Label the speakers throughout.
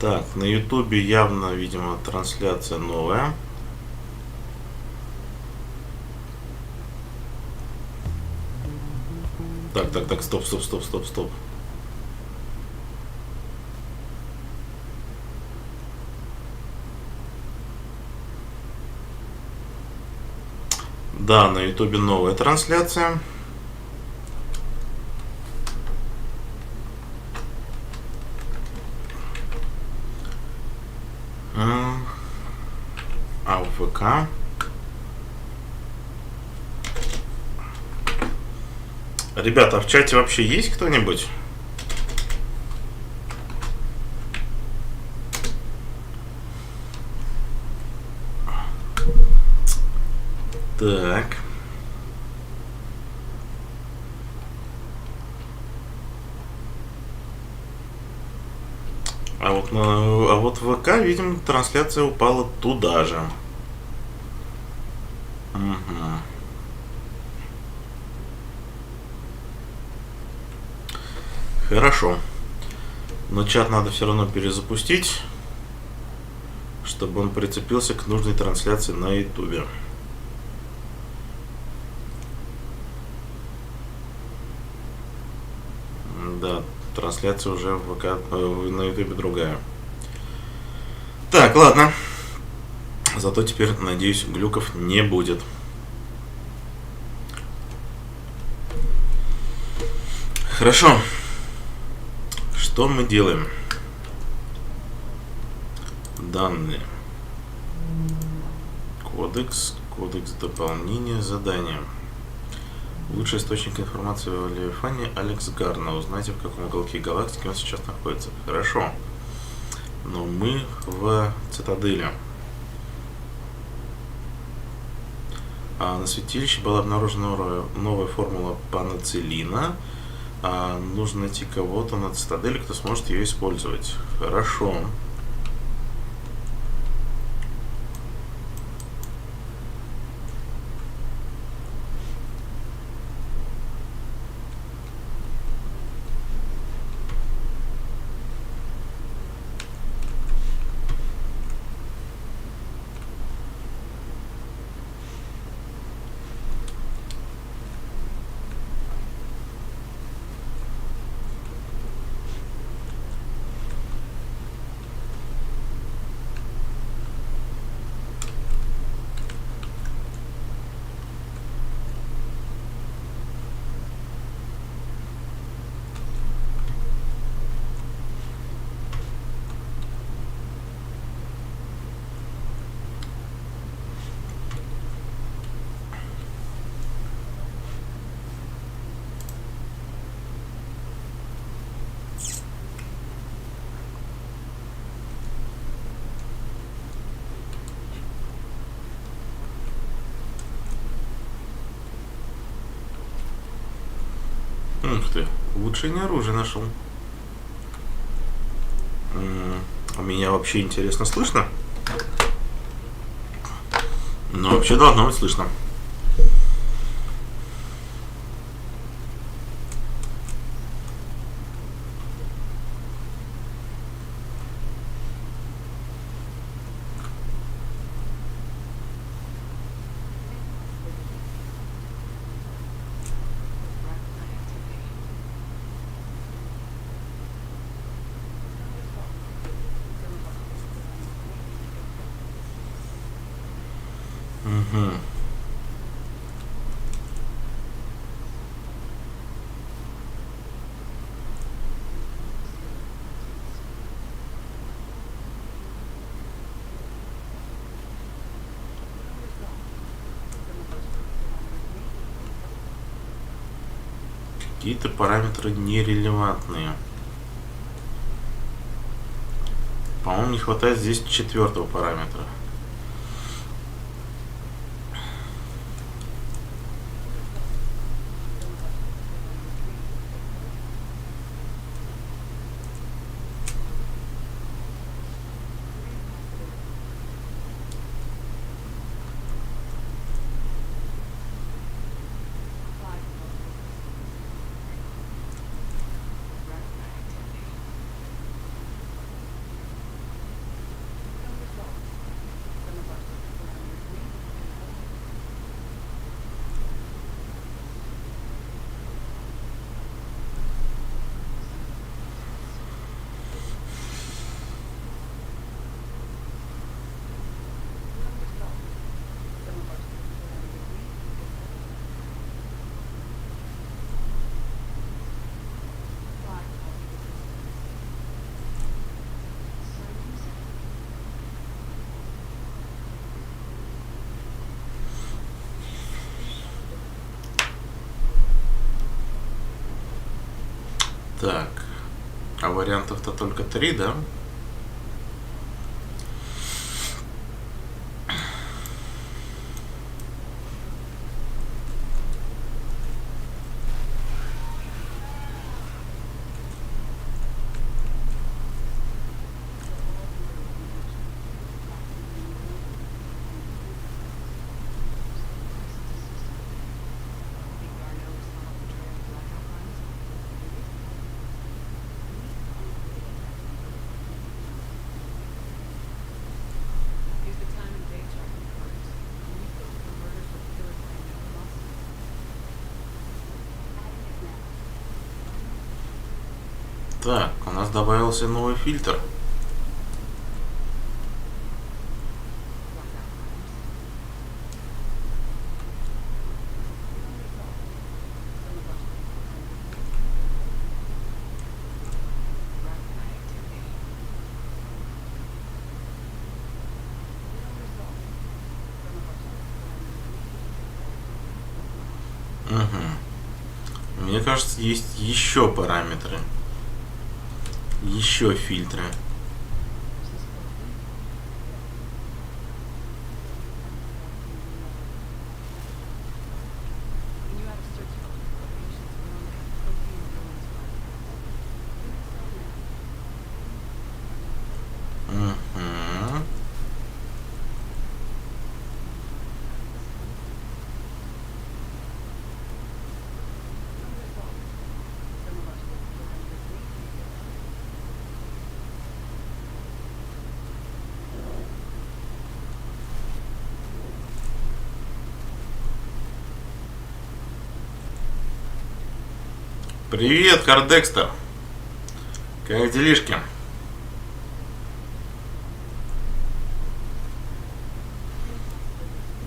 Speaker 1: Так, на ютубе явно, видимо, трансляция новая. Так, стоп. Да, на ютубе новая трансляция. А в ВК... Ребята, а в чате вообще есть кто-нибудь? Так. А вот в ВК, видимо, трансляция упала туда же. Угу. Хорошо. Но чат надо все равно перезапустить, чтобы он прицепился к нужной трансляции на ютубе. Да, трансляция уже в ВК, на ютубе другая. Так, ладно. Зато теперь, надеюсь, глюков не будет. Хорошо. Что мы делаем? Данные. Кодекс дополнения, задания. Лучший источник информации в Левиафане Алекс Гарна. Узнайте, в каком уголке галактики он сейчас находится. Хорошо. Но мы в цитадели. На святилище была обнаружена новая формула паноцилина. Нужно найти кого-то на цитадели, кто сможет ее использовать. Хорошо. Ух ты, улучшение оружия нашел. А меня вообще интересно слышно? Ну, вообще должно быть слышно. Угу. Какие-то параметры нерелевантные. По-моему, не хватает здесь четвертого параметра. Так. А вариантов-то только 3, да? Так, у нас добавился новый фильтр. Угу. Мне кажется, есть еще параметры. Еще фильтры. Угу. Привет, Хардекстер. Как делишки?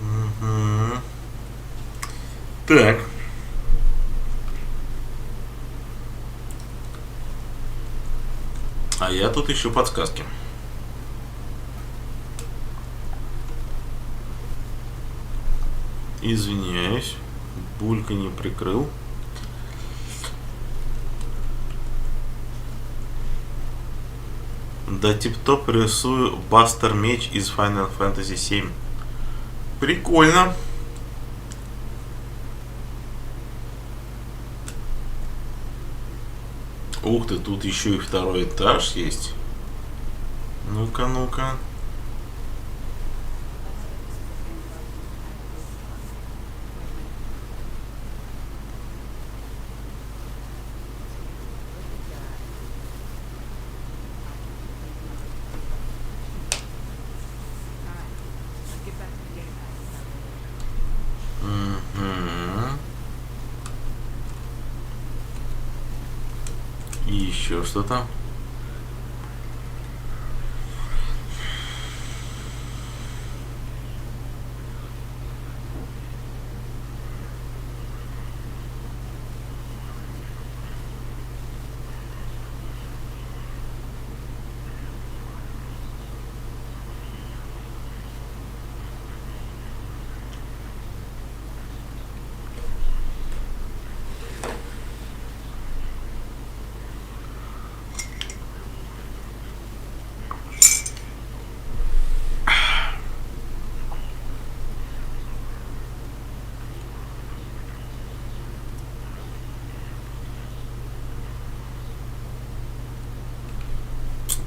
Speaker 1: Угу. Так. А я тут ищу подсказки. Извиняюсь. Булька не прикрыл. Да тип-топ рисую Бастер меч из Final Fantasy 7. Прикольно. Ух ты, тут еще и второй этаж есть. Ну-ка, ну-ка. И еще что-то.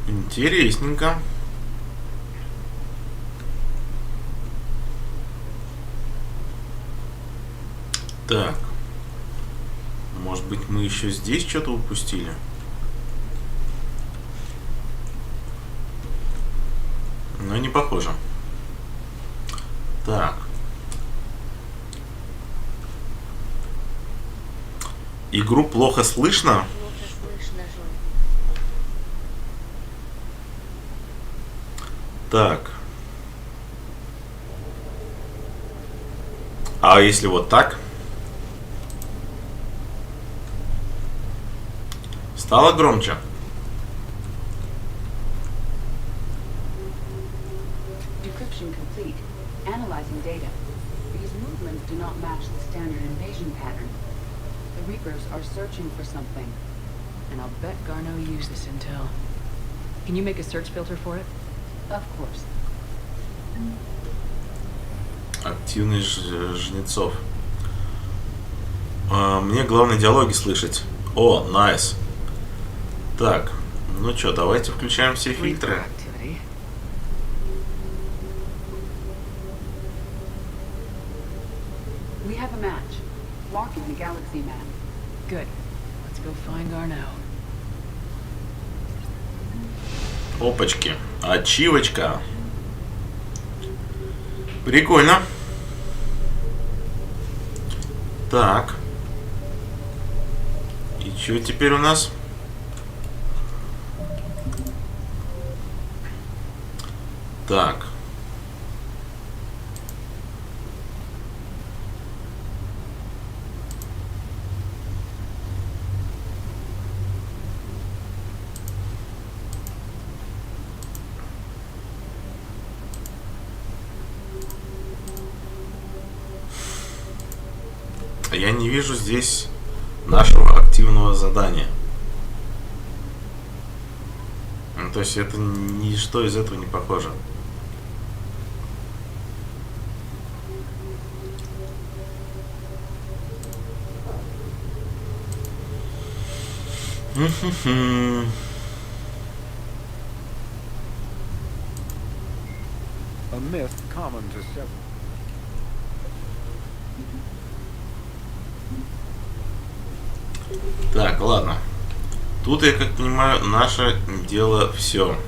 Speaker 1: Интересненько. Так. Может быть, мы еще здесь что-то упустили? Но не похоже. Так. Игру плохо слышно? Так. А если вот так? Стало громче?
Speaker 2: Decryption complete. Analyzing data. These movements do not match the standard invasion pattern. The Reapers are searching for something. And I'll bet Garneau used this intel. Can you make a search filter for it? Of course.
Speaker 1: Активность жнецов. Мне главное диалоги слышать. О, найс. Так, ну что, давайте включаем все фильтры.
Speaker 2: We have a match. Marking the galaxy map. Good. Let's go find Garneau.
Speaker 1: Опачки. Ачивочка. Прикольно. Так. И что теперь у нас? Так. Я не вижу здесь нашего активного задания. Ну, то есть это ничто из этого не похоже.
Speaker 3: A myth common to several.
Speaker 1: Так, ладно. Тут, я как понимаю, наше дело все.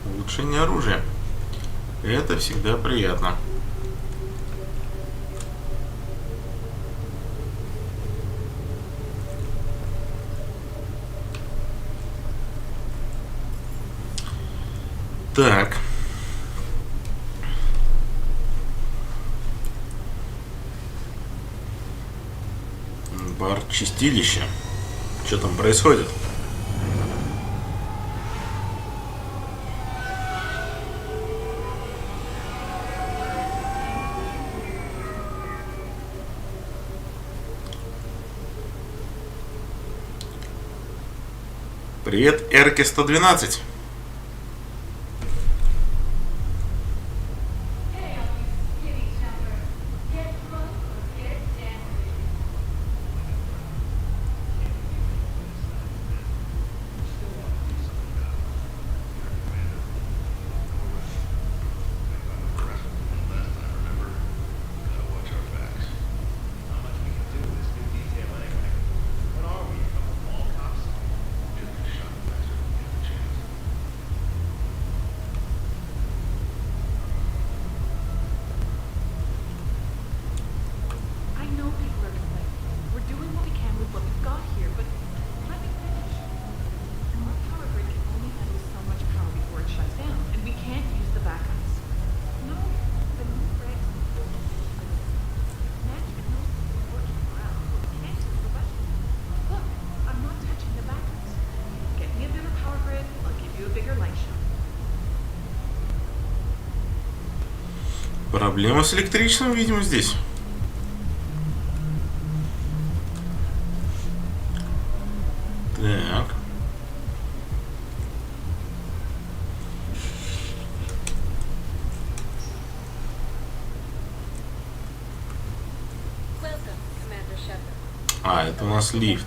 Speaker 1: Улучшение оружия. Это всегда приятно. Так. Бар чистилища. Что там происходит? Привет, Эрке-112. Проблема с электричеством, видимо, здесь. Так. А, это у нас лифт.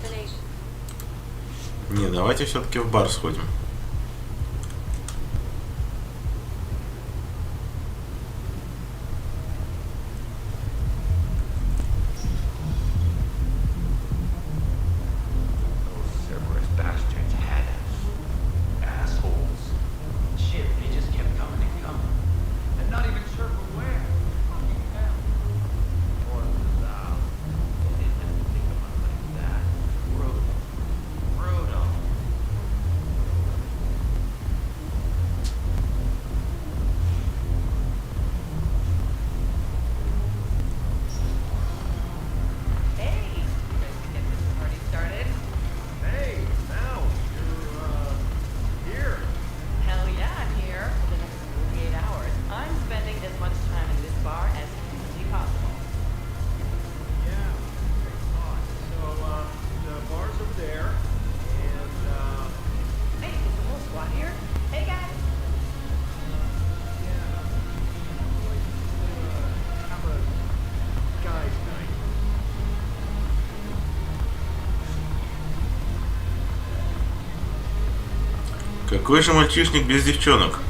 Speaker 1: Не, давайте все-таки в бар сходим. Какой же мальчишник без девчонок?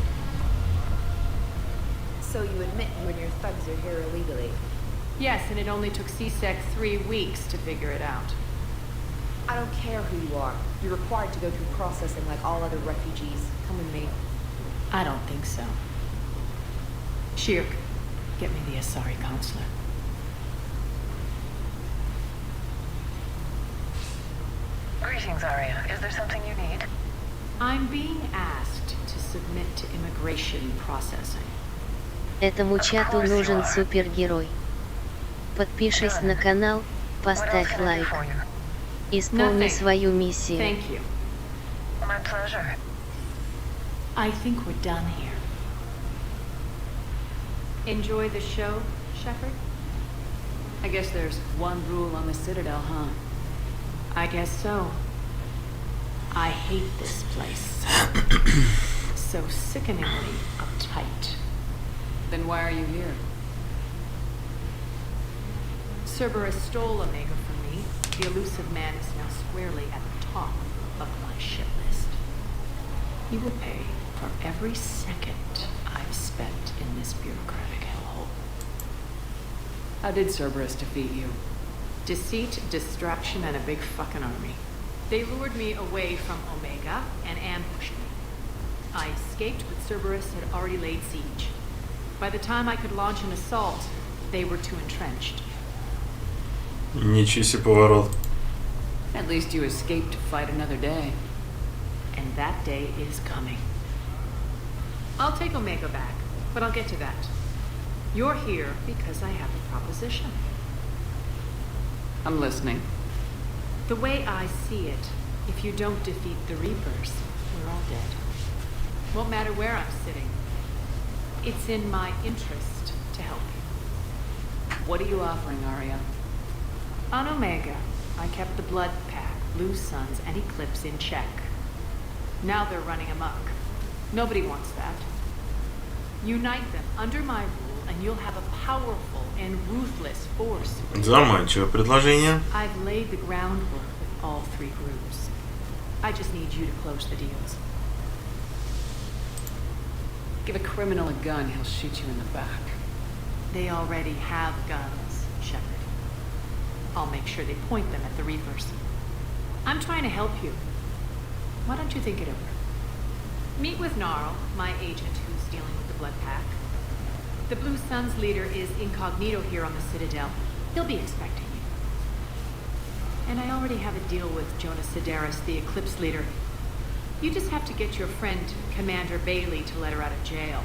Speaker 4: So you admit when your thugs are here illegally?
Speaker 2: Yes, and it only took CSEC 3 weeks to figure it out.
Speaker 4: I don't care who you are. You're required to go through processing like all other refugees. Come with me.
Speaker 2: I don't think so. Shirk, get me the Asari counselor.
Speaker 5: Greetings, Arya. Is there something you need?
Speaker 2: I'm being asked to submit to immigration processing.
Speaker 6: Этому чату нужен супергерой. Подпишись на канал,
Speaker 5: What else
Speaker 6: поставь
Speaker 5: can I do
Speaker 6: лайк.
Speaker 5: for you?
Speaker 6: Исполни свою миссию.
Speaker 2: Thank you.
Speaker 5: My pleasure.
Speaker 2: I think we're done here. Enjoy the show, Shepard? I guess there's one rule on the Citadel, huh? I guess so. I hate this place. So sickeningly uptight. Then why are you here? Cerberus stole Omega from me. The elusive man is now squarely at the top of my shit list. He will pay for every second I've spent in this bureaucratic hellhole. How did Cerberus defeat you? Deceit, distraction, and a big fucking army. They lured me away from Omega and ambushed me. I escaped, but Cerberus had already laid siege. By the time I could launch an assault, they were too entrenched.
Speaker 1: Ничего себе поворот.
Speaker 2: At least you escaped to fight another day. And that day is coming. I'll take Omega back, but I'll get to that. You're here because I have a proposition. I'm listening. The way I see it, if you don't defeat the Reapers, we're all dead. Won't matter where I'm sitting. It's in my interest to help you. What are you offering, Arya? On Omega, I kept the Blood Pack, Blue Suns, and Eclipse in check. Now they're running amok. Nobody wants that. Unite them under my rule, and you'll have a powerful and ruthless force.
Speaker 1: Заманчивое предложение.
Speaker 2: I've laid the groundwork with all three groups. I just need you to close the deals. Give a criminal a gun, he'll shoot you in the back. They already have guns, Shepard. I'll make sure they point them at the Reapers. I'm trying to help you. Why don't you think it over? Meet with Gnarl, my agent who's dealing with the Blood Pack. The Blue Suns leader is incognito here on the Citadel. He'll be expecting you. And I already have a deal with Jonas Sidaris, the Eclipse leader. You just have to get your friend, Commander Bailey, to let her out of jail.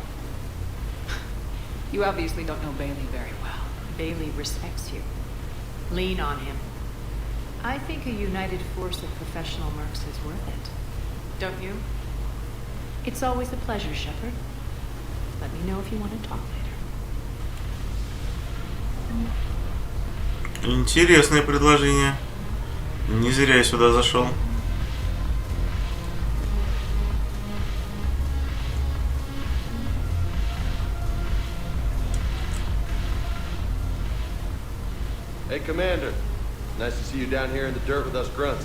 Speaker 2: You obviously don't know Bailey very well. Bailey respects you. Lean on him. I think a united force of professional mercs is worth it. Don't you? It's always a pleasure, Shepard. Let me know if you want to talk later.
Speaker 1: Интересное предложение. Не зря я сюда зашел.
Speaker 7: Hey, Commander. Nice to see you down here in the dirt with us grunts.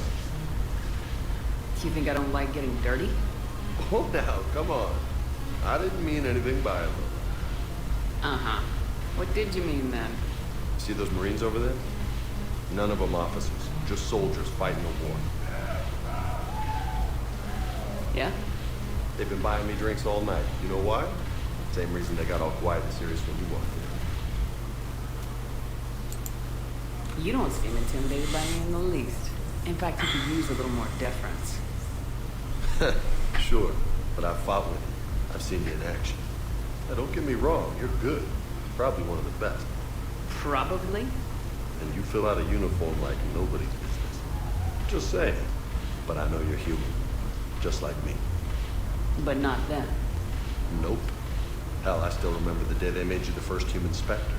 Speaker 2: Do you think I don't like getting dirty?
Speaker 7: Oh, now, come on. I didn't mean anything by it.
Speaker 2: Uh-huh. What did you mean then?
Speaker 7: See those Marines over there? None of them officers, just soldiers fighting a war.
Speaker 2: Yeah?
Speaker 7: They've been buying me drinks all night. You know why? Same reason they got all quiet and serious when you walked in.
Speaker 2: You don't seem intimidated by me in the least. In fact, you could use a little more deference.
Speaker 7: Sure, but I've fought with you. I've seen you in action. Now, don't get me wrong, you're good. Probably one of the best.
Speaker 2: Probably?
Speaker 7: And you fill out a uniform like nobody's business. Just saying. But I know you're human. Just like me.
Speaker 2: But not them.
Speaker 7: Nope. Hell, I still remember the day they made you the first human Spectre.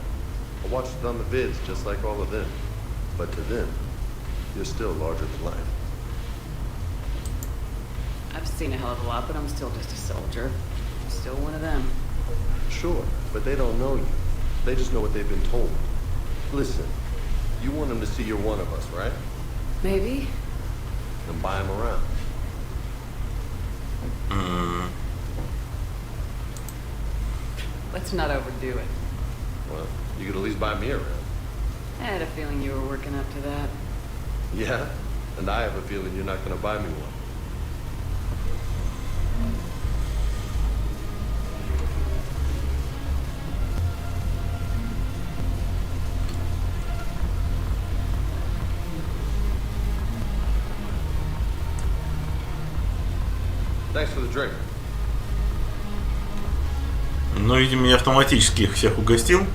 Speaker 7: I watched it on the vids, just like all of them. But to them, you're still larger than life.
Speaker 2: I've seen a hell of a lot, but I'm still just a soldier. I'm still one of them.
Speaker 7: Sure, but they don't know you. They just know what they've been told. Listen, you want them to see you're one of us, right?
Speaker 2: Maybe.
Speaker 7: Then buy them around.
Speaker 2: Let's not overdo it.
Speaker 7: Well, you could at least buy me around.
Speaker 2: I had a feeling you were working up to that.
Speaker 7: Yeah? And I have a feeling you're not gonna buy me one. Thanks for the drink.
Speaker 1: Ну, видимо, я автоматически их всех угостил.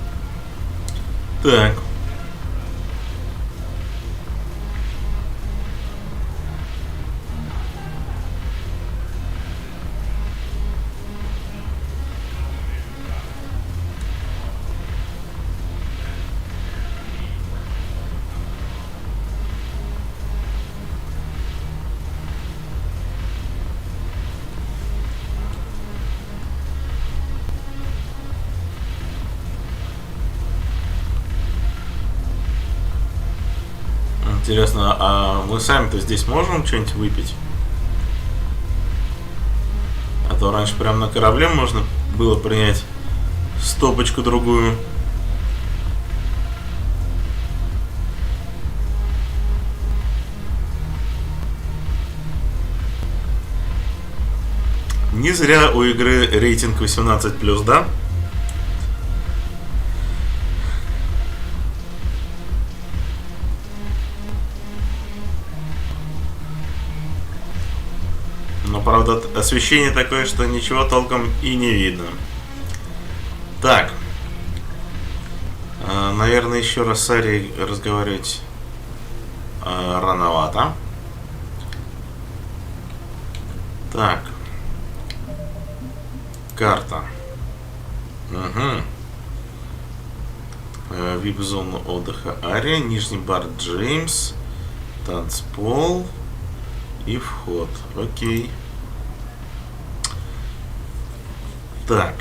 Speaker 1: Так. Интересно, а мы сами-то здесь можем что-нибудь выпить? А то раньше прям на корабле можно было принять стопочку другую. Не зря у игры рейтинг 18+, да? Но, правда, освещение такое, что ничего толком и не видно. Так. Наверное, еще раз с Арией разговаривать рановато. Так. Карта. Угу. Вип-зона отдыха Ария, нижний бар Джеймс, танцпол и вход. Окей. Так.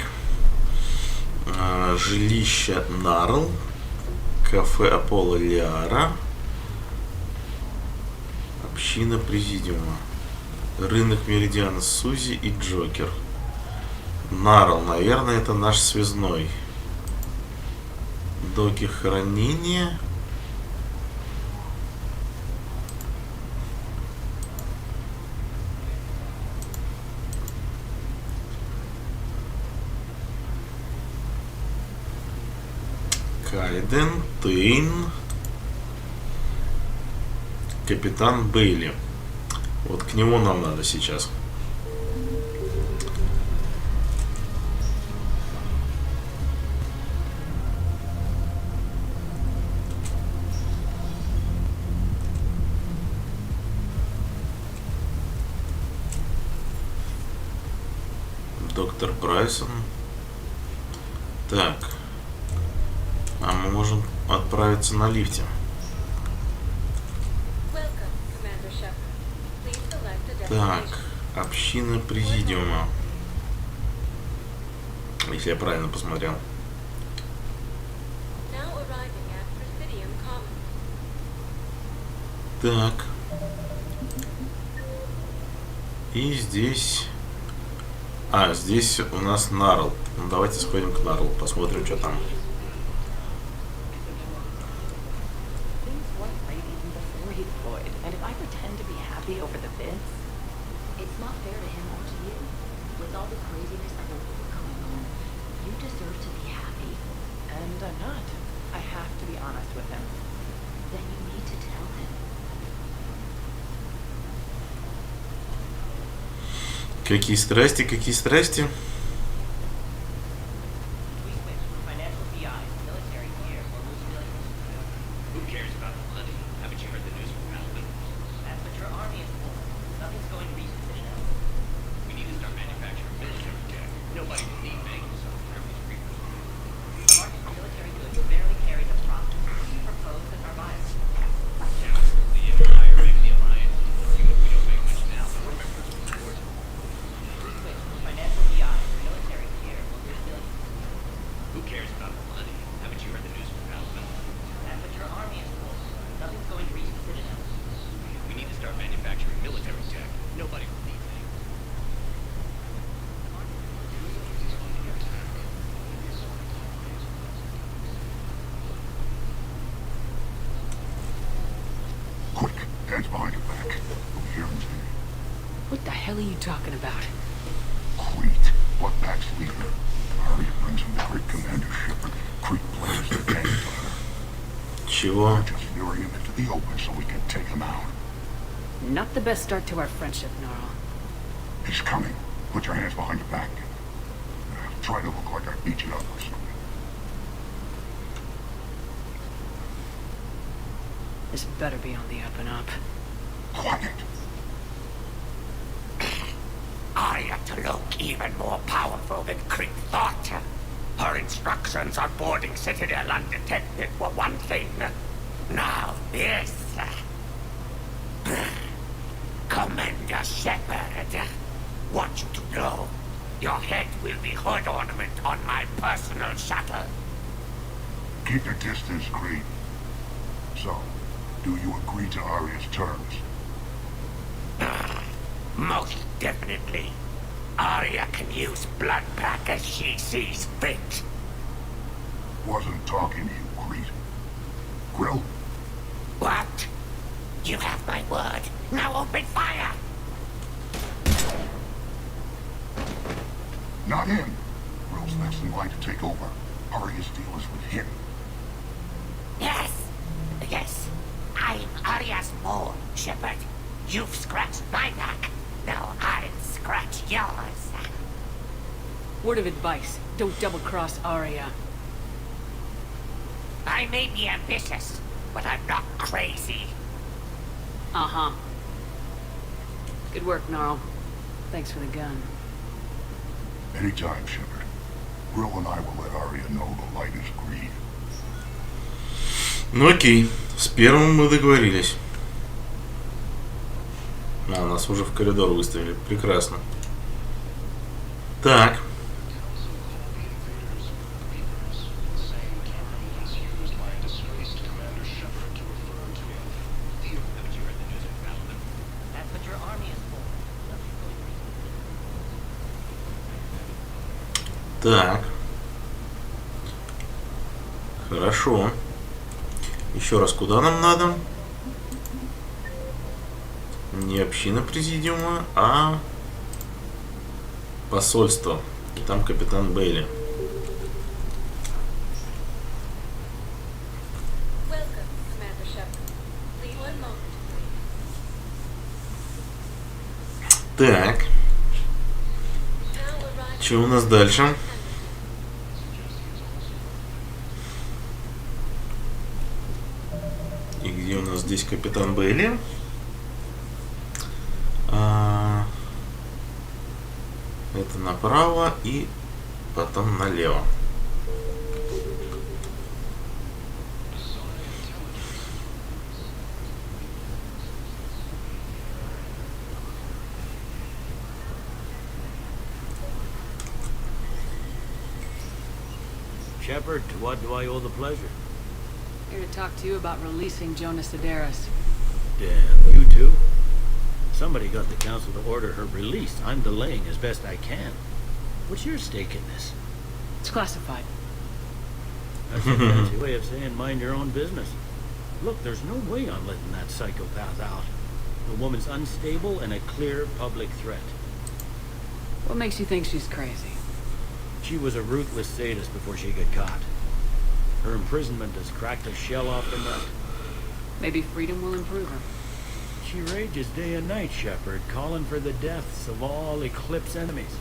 Speaker 1: Жилище Нарл, кафе Аполло Лиара, община Президиума, рынок Меридиана Сузи и Джокер. Нарл, наверное, это наш связной. Доки хранения. Кайден, Тейн, капитан Бейли. Вот к нему нам надо сейчас. Доктор Брайсон. Так. А мы можем отправиться на лифте. Так, община Президиума. Если я правильно посмотрел. Так. И здесь... А, здесь у нас Нарл. Ну, давайте сходим к Нарлу, посмотрим, что там. Какие страсти, какие страсти.
Speaker 2: hell are you talking about?
Speaker 8: Crete, Bloodpack's leader. Arya brings him the great commander Shepard. Crete players the game planner.
Speaker 1: Чего?
Speaker 8: We're just luring him into the open so we can take him out.
Speaker 2: Not the best start to our friendship, Gnarl.
Speaker 8: He's coming. Put your hands behind your back. Try to look like I beat you up or something.
Speaker 2: This better be on the up and up.
Speaker 8: Quiet.
Speaker 9: Arya to look even more powerful than Crete thought. Her instructions on boarding Citadel undetected were one thing. Now this. Commander Shepard, want you to know, your head will be hood ornament on my personal shuttle.
Speaker 8: Keep your distance, Crete. So, do you agree to Arya's terms?
Speaker 9: Most definitely. Arya can use Bloodpack as she sees fit.
Speaker 8: Wasn't talking to you, Crete. Grill?
Speaker 9: What? You have my word. Now open fire!
Speaker 8: Not him. Grill's next in line to take over. Arya's deal is with him.
Speaker 9: Yes. Yes. I'm Arya's mole, Shepard. You've scratched my back. Now I'll scratch yours.
Speaker 2: Word of advice, don't double-cross Arya.
Speaker 9: I may be ambitious, but I'm not crazy.
Speaker 2: Uh-huh. Good work, Gnarl. Thanks for the gun.
Speaker 8: Anytime, Shepard. Grill and I will let Arya know the light is green.
Speaker 1: Ну окей, с первым мы договорились. А, нас уже в коридор выставили. Прекрасно. Так. Так. Хорошо. Еще раз, куда нам надо? Не община президиума, а посольство. И там капитан Бейли. Так. Что у нас дальше? И где у нас здесь капитан Бейли? Это направо и потом налево.
Speaker 3: Shepard, to what do I owe the pleasure?
Speaker 2: Here to talk to you about releasing Jonas Sedaris.
Speaker 3: Damn, you too? Somebody got the council to order her release. I'm delaying as best I can. What's your stake in this?
Speaker 2: It's classified.
Speaker 3: That's a fancy way of saying mind your own business. Look, there's no way I'm letting that psychopath out. The woman's unstable and a clear public threat.
Speaker 2: What makes you think she's crazy?
Speaker 3: She was a ruthless sadist before she got caught. Her imprisonment has cracked a shell off her nut.
Speaker 2: Maybe freedom will improve her.
Speaker 3: She rages day and night, Shepard, calling for the deaths of all Eclipse enemies.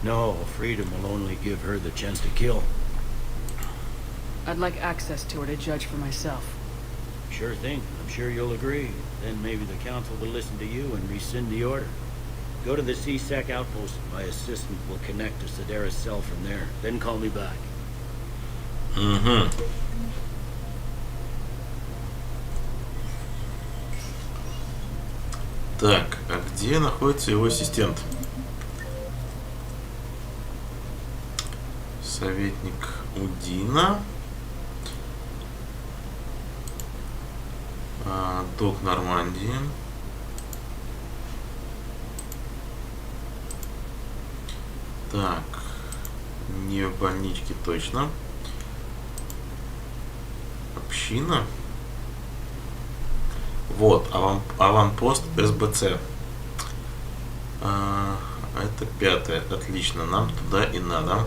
Speaker 3: No, freedom will only give her the chance to kill.
Speaker 2: I'd like access to her to judge for myself.
Speaker 3: Sure thing. I'm sure you'll agree. Then maybe the council will listen to you and rescind the order. Go to the CSEC outpost. My assistant will connect to Sedaris' cell from there. Then call me back.
Speaker 1: Угу. Так, а где находится его ассистент? Советник Удина. Док Нормандии. Так, не в больничке точно. Община. Вот, аванпост СБЦ. Это 5-е. Отлично. Нам туда и надо.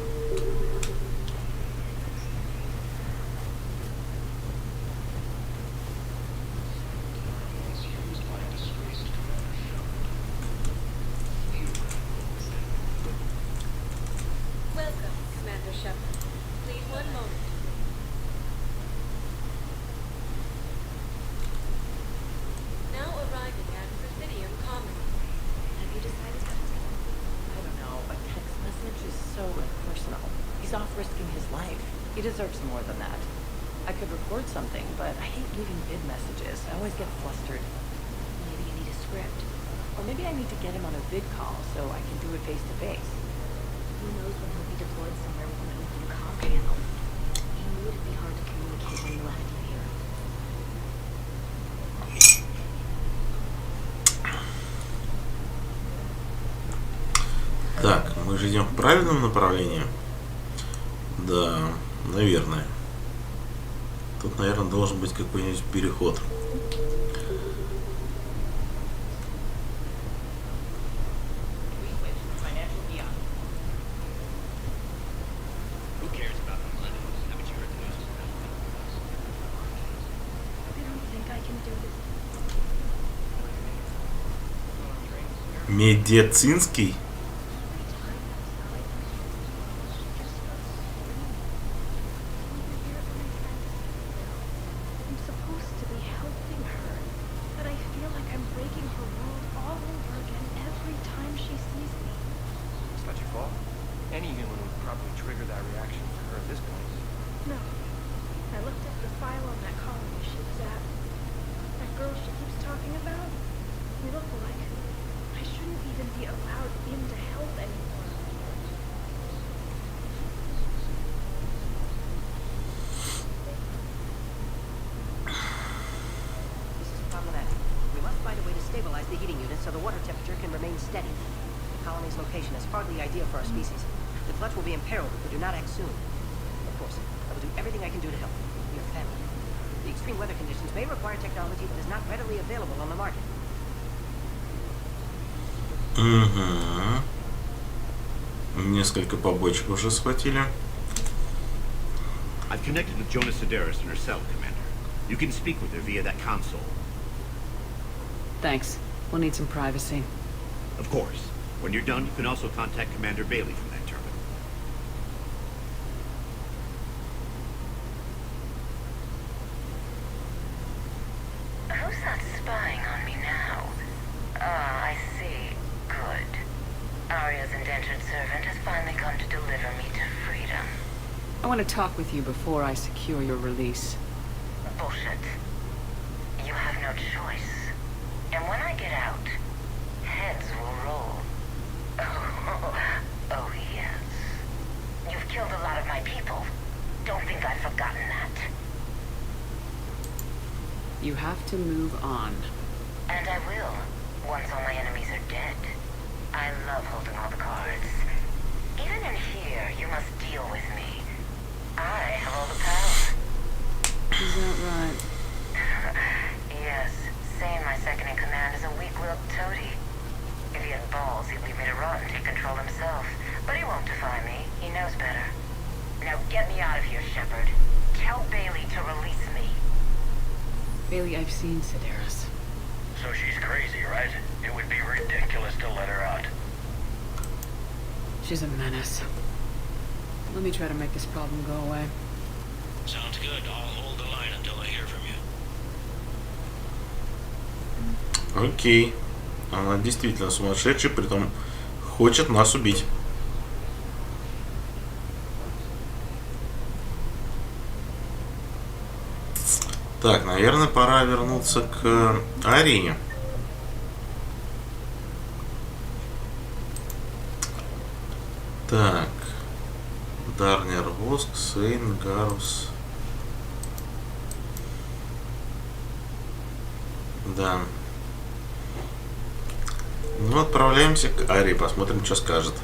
Speaker 10: He deserves more than that. I could record something, but I hate leaving bid messages. I always get flustered. Maybe I need a script. Or maybe I need to get him on a vid call so I can do it face to face.
Speaker 4: Who knows when he'll be deployed somewhere with an open comm channel. He knew it'd be hard to communicate when he left you here.
Speaker 1: Так, мы же идем в правильном направлении? Да, наверное. Тут, наверное, должен быть какой-нибудь переход. Медицинский?
Speaker 11: So the water temperature can remain steady. The colony's location is hardly ideal for our species. The Fletch will be imperiled if we do not act soon. Of course, I will do everything I can do to help your family. The extreme weather conditions may require technology that is not readily available on the market.
Speaker 1: Угу. Несколько побочек уже схватили.
Speaker 9: I've connected with Jonas Sedaris and her cell, Commander. You can speak with her via that console.
Speaker 2: Thanks. We'll need some privacy.
Speaker 9: Of course. When you're done, you can also contact Commander Bailey from that terminal.
Speaker 5: Who's that spying on me now? Ah, I see. Good. Arya's indentured servant has finally come to deliver me to freedom.
Speaker 2: I want to talk with you before I secure your release.
Speaker 5: Bullshit. You have no choice. And when I get out, heads will roll. Oh, yes. You've killed a lot of my people. Don't think I've forgotten that.
Speaker 2: You have to move on.
Speaker 5: And I will, once all my enemies are dead. I love holding all the cards. Even in here, you must deal with me. I have all the power.
Speaker 2: Is that right?
Speaker 5: Yes. Saying my second-in-command is a weak-willed toady. If he had balls, he'd leave me to rot and take control himself. But he won't defy me. He knows better. Now get me out of here, Shepard. Tell Bailey to release me.
Speaker 2: Bailey, I've seen Sedaris.
Speaker 12: So she's crazy, right? It would be ridiculous to let her out.
Speaker 2: She's a menace. Let me try to make this problem go away.
Speaker 3: Sounds good. I'll hold the line until I hear from you.
Speaker 1: Окей. Она действительно сумасшедшая, притом хочет нас убить. Так, наверное, пора вернуться к арене. Так. Дарнер Воск, Сейн, Гарус. Да. Ну, отправляемся к Арии, посмотрим, что скажет.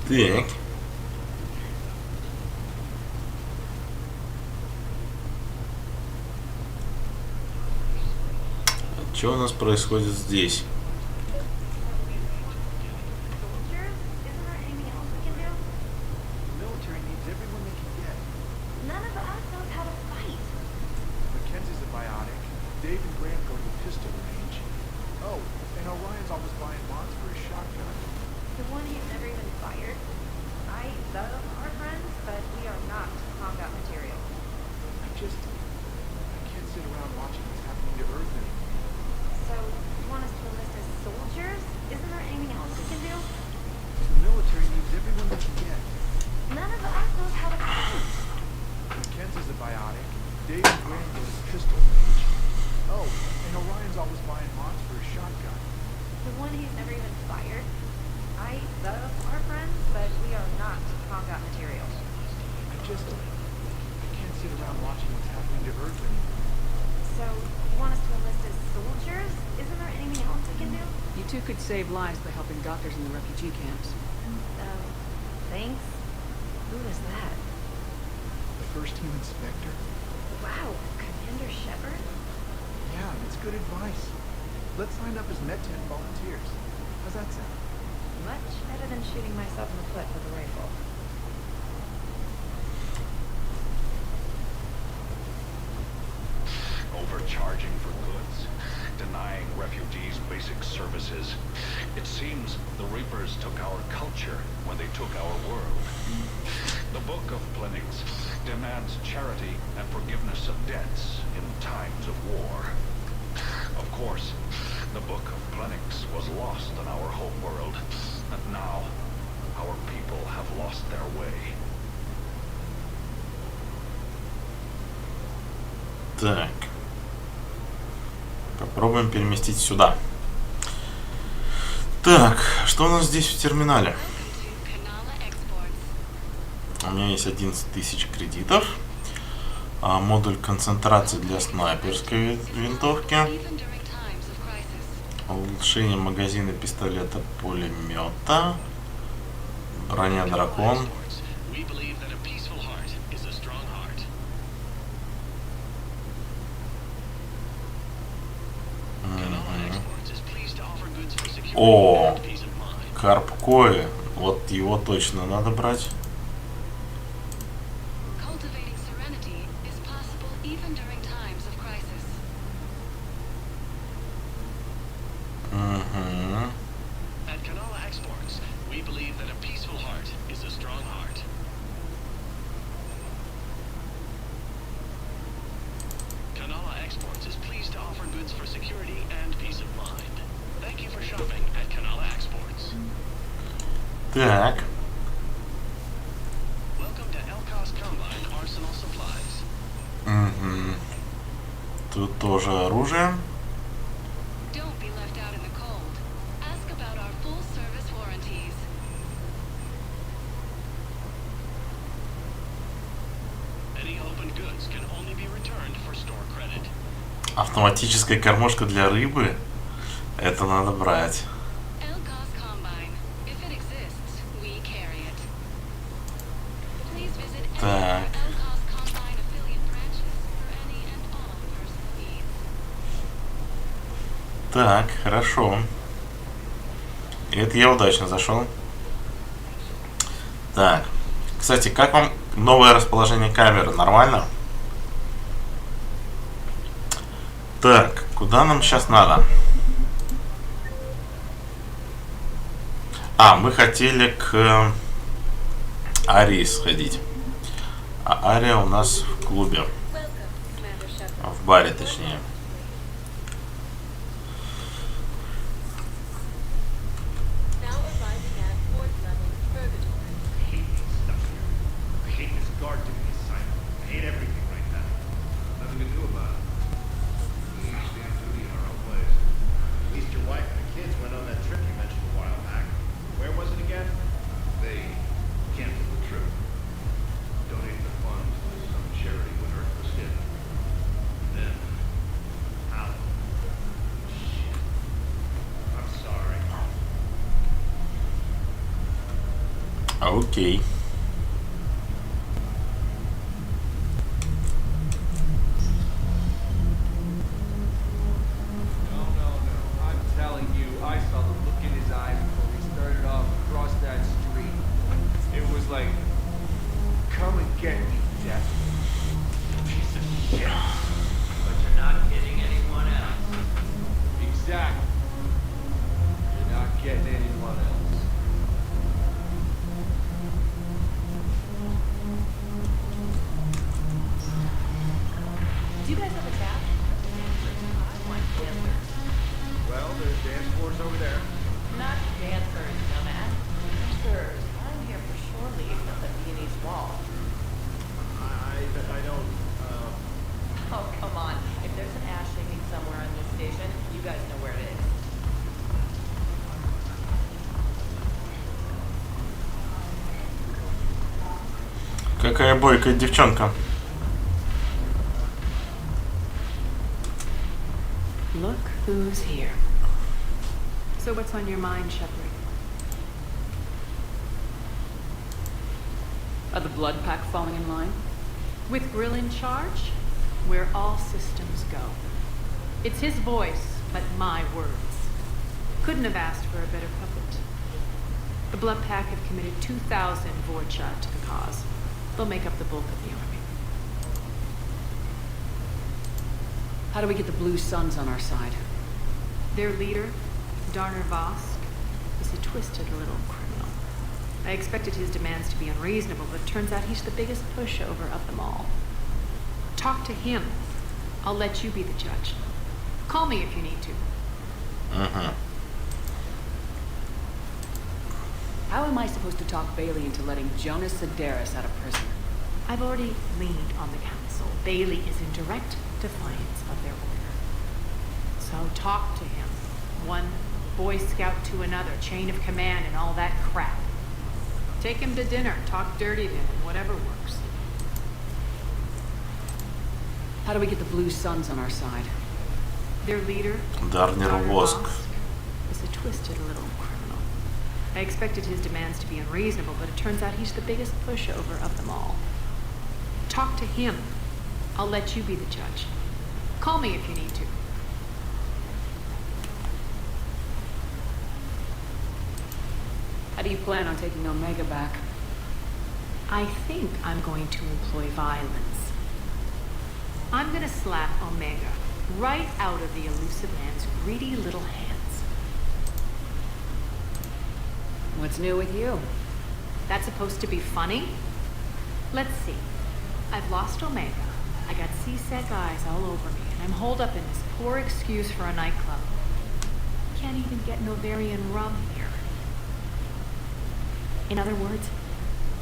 Speaker 1: Так. Что у нас происходит здесь?
Speaker 2: You could save lives by helping doctors in the refugee camps.
Speaker 4: Thanks. Who is that?
Speaker 13: The first human inspector?
Speaker 4: Wow, Commander Shepard?
Speaker 13: Yeah, it's good advice. Let's sign up as Med-10 volunteers. How's that sound?
Speaker 4: Much better than shooting myself in the foot with a rifle.
Speaker 12: Overcharging for goods, denying refugees basic services. It seems the Reapers took our culture when they took our world. The Book of Plenix demands charity and forgiveness of debts in times of war. Of course, the Book of Plenix was lost in our homeworld, and now our people have lost their way.
Speaker 1: Так. Попробуем переместить сюда. Так, что у нас здесь в терминале? У меня есть 11 тысяч кредитов. Модуль концентрации для снайперской винтовки. Улучшение магазина пистолета пулемета. Броня дракон. О, Карпкои. Вот его точно надо брать. Так. Угу. Тут тоже оружие. Автоматическая кормушка для рыбы. Это надо брать. Так. Так, хорошо. Это я удачно зашел. Так. Кстати, как вам новое расположение камеры? Нормально? Так, куда нам сейчас надо? Мы хотели к Арии сходить. А Ария у нас в клубе. В баре, точнее.
Speaker 12: Where was it again? They
Speaker 1: Окей. Какая бойкая девчонка.
Speaker 2: Look who's here. So what's on your mind, Shepard?
Speaker 10: Are the blood pack falling in line?
Speaker 2: With Grill in charge, where all systems go. It's his voice, but my words. Couldn't have asked for a better puppet. The blood pack have committed 2,000 Vorcha to the cause. They'll make up the bulk of the army.
Speaker 10: How do we get the Blue Suns on our side?
Speaker 2: Their leader, Darner Vosk, is a twisted little criminal. I expected his demands to be unreasonable, but it turns out he's the biggest pushover of them all. Talk to him. I'll let you be the judge. Call me if you need to.
Speaker 1: Uh-huh.
Speaker 10: How am I supposed to talk Bailey into letting Jonas Sedaris out of prison?
Speaker 2: I've already leaned on the council. Bailey is in direct defiance of their order. So talk to him. One Boy Scout to another, chain of command and all that crap. Take him to dinner, talk dirty to him, whatever works.
Speaker 10: How do we get the Blue Suns on our side?
Speaker 2: Their leader,
Speaker 1: Darner Vosk,
Speaker 2: is a twisted little criminal. I expected his demands to be unreasonable, but it turns out he's the biggest pushover of them all. Talk to him. I'll let you be the judge. Call me if you need to.
Speaker 10: How do you plan on taking Omega back?
Speaker 2: I think I'm going to employ violence. I'm gonna slap Omega right out of the elusive man's greedy little hands.
Speaker 10: What's new with you?
Speaker 2: That's supposed to be funny? Let's see. I've lost Omega. I got C-Sec eyes all over me, and I'm holed up in this poor excuse for a nightclub. Can't even get Novarian rum here. In other words,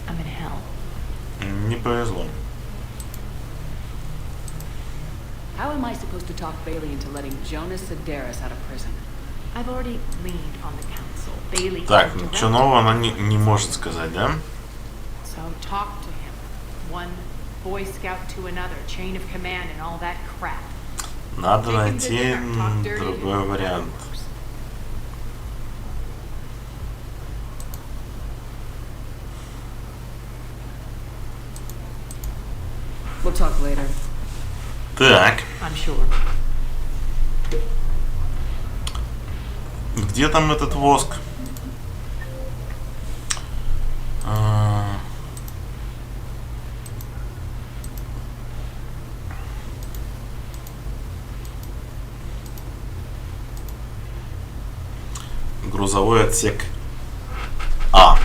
Speaker 2: I'm in hell.
Speaker 1: Не повезло.
Speaker 10: How am I supposed to talk Bailey into letting Jonas Sedaris out of prison?
Speaker 2: I've already leaned on the council. Bailey.
Speaker 1: Так, ничего нового она не может сказать, да?
Speaker 2: So talk to him. One Boy Scout to another, chain of command and all that crap.
Speaker 1: Надо найти другой вариант.
Speaker 10: We'll talk later.
Speaker 1: Так.
Speaker 2: I'm sure.
Speaker 1: Где там этот воск? Грузовой отсек А.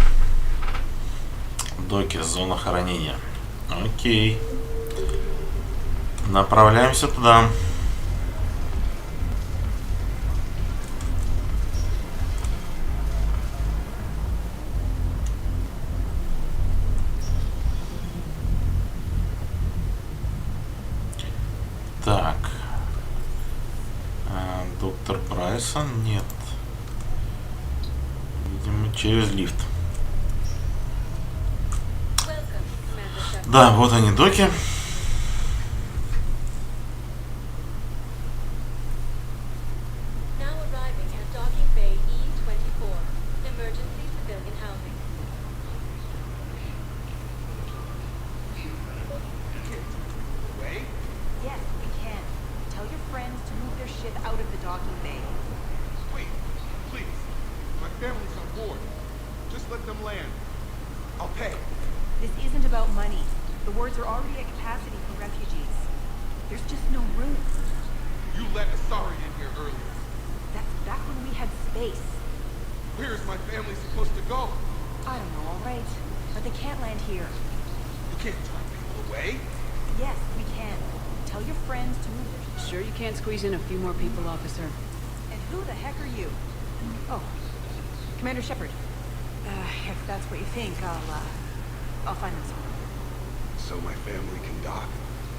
Speaker 1: Доки, зона хранения. Окей. Направляемся туда. Так. Доктор Брайсон? Нет. Видимо, через лифт. Да, вот они, доки.
Speaker 13: board. Just let them land. I'll pay.
Speaker 10: This isn't about money. The wards are already at capacity for refugees. There's just no room.
Speaker 13: You let Asari in here earlier.
Speaker 10: That's back when we had space.
Speaker 13: Where is my family supposed to go?
Speaker 10: I don't know, all right. But they can't land here.
Speaker 13: You can't drive people away.
Speaker 10: Yes, we can. Tell your friends to move their...
Speaker 2: Sure you can't squeeze in a few more people, officer?
Speaker 10: And who the heck are you? Oh, Commander Shepard. If that's what you think, I'll find them somewhere.
Speaker 13: So my family can dock?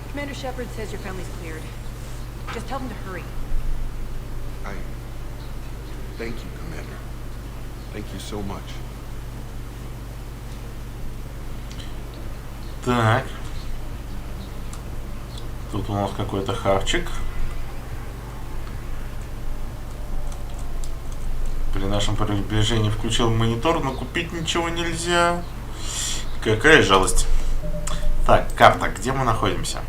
Speaker 10: Commander Shepard says your family's cleared. Just tell them to hurry.
Speaker 13: Thank you, Commander. Thank you so much.
Speaker 1: Так. Тут у нас какой-то хавчик. При нашем приближении включил монитор, но купить ничего нельзя. Какая жалость. Так, карта. Где мы находимся?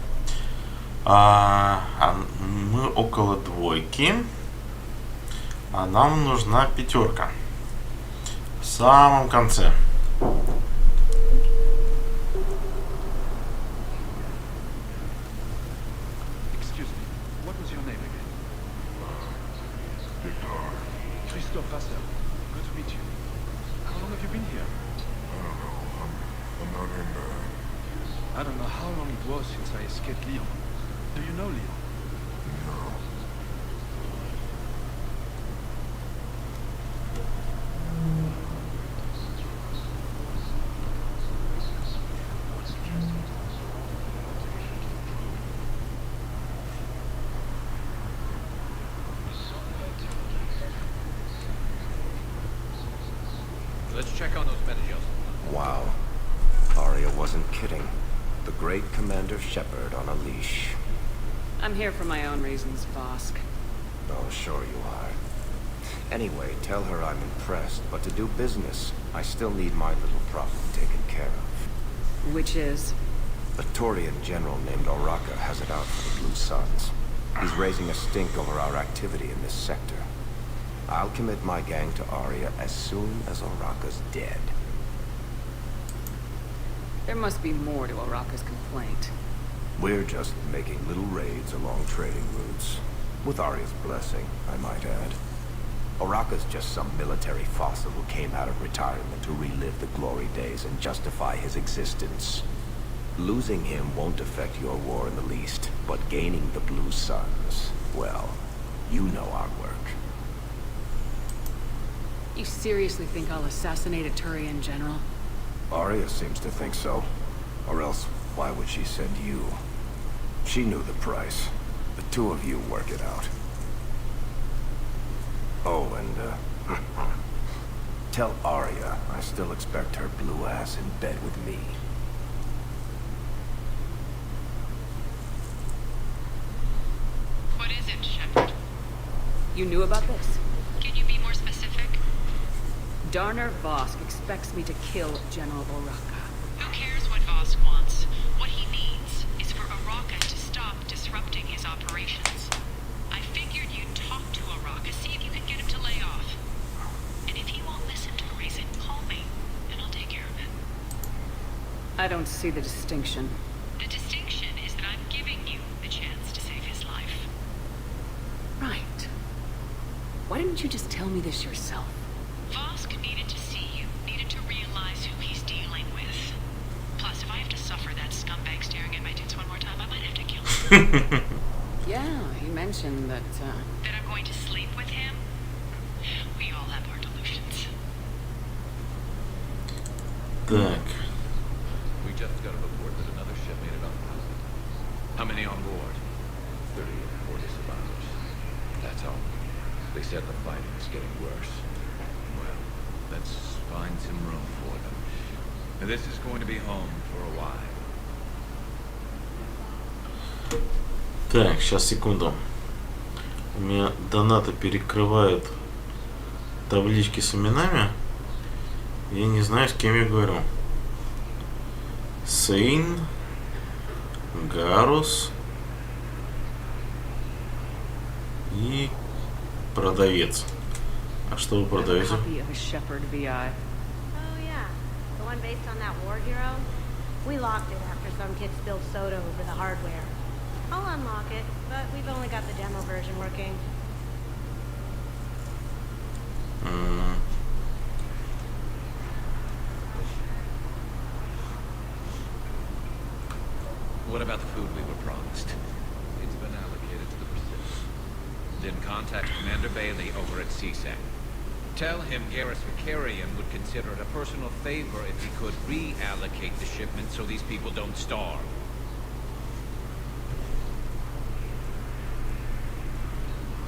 Speaker 1: Мы около двойки. А нам нужна пятерка. В самом конце.
Speaker 14: Excuse me. What was your name again?
Speaker 8: Victor.
Speaker 14: Christophe Vassar. Good to meet you. How long have you been here?
Speaker 8: I don't know. I'm not in
Speaker 14: I don't know how long it was since I escaped Lyon. Do you know Lyon?
Speaker 8: No.
Speaker 15: Let's check on those messages.
Speaker 16: Wow. Arya wasn't kidding. The great Commander Shepard on a leash.
Speaker 2: I'm here for my own reasons, Vosk.
Speaker 16: Oh, sure you are. Anyway, tell her I'm impressed, but to do business, I still need my little problem taken care of.
Speaker 2: Which is?
Speaker 16: A Turian general named Oraka has it out for the Blue Suns. He's raising a stink over our activity in this sector. I'll commit my gang to Arya as soon as Oraka's dead.
Speaker 2: There must be more to Oraka's complaint.
Speaker 16: We're just making little raids along trading routes. With Arya's blessing, I might add. Oraka's just some military fossil who came out of retirement to relive the glory days and justify his existence. Losing him won't affect your war in the least, but gaining the Blue Suns, well, you know our work.
Speaker 2: You seriously think I'll assassinate a Turian general?
Speaker 16: Arya seems to think so. Or else, why would she send you? She knew the price. The two of you work it out. Oh, and, tell Arya I still expect her blue ass in bed with me.
Speaker 2: What is it, Shepard? You knew about this?
Speaker 17: Can you be more specific?
Speaker 2: Darner Vosk expects me to kill General Oraka.
Speaker 17: Who cares what Vosk wants? What he needs is for Oraka to stop disrupting his operations. I figured you'd talk to Oraka, see if you can get him to lay off. And if he won't listen to reason, call me, and I'll take care of it.
Speaker 2: I don't see the distinction.
Speaker 17: The distinction is that I'm giving you the chance to save his life.
Speaker 2: Right. Why didn't you just tell me this yourself?
Speaker 17: Vosk needed to see you, needed to realize who he's dealing with. Plus, if I have to suffer that scumbag staring at my tits one more time, I might have to kill him.
Speaker 2: Yeah, he mentioned that,
Speaker 17: That I'm going to sleep with him? We all have our delusions.
Speaker 1: Так.
Speaker 15: We just got a report that another ship made it on route. How many on board? 30 or 40 survivors. That's all. They said the fighting's getting worse. Well, let's find some room for them. And this is going to be home for a while.
Speaker 1: Так, сейчас, секунду. У меня донаты перекрывают таблички с именами. Я не знаю, с кем я говорю. Сейн, Гарус и продавец. А что вы
Speaker 10: I have a
Speaker 1: продаете?
Speaker 10: copy of a Shepherd VI.
Speaker 18: Oh yeah, the one based on that war hero? We locked it after some kid spilled soda over the hardware. I'll unlock it, but we've only got the demo version working.
Speaker 15: What about the food we were promised? It's been allocated to the Pacific. Then contact Commander Bailey over at CSAC. Tell him Garrus Vicarian would consider it a personal favor if he could reallocate the shipment so these people don't starve.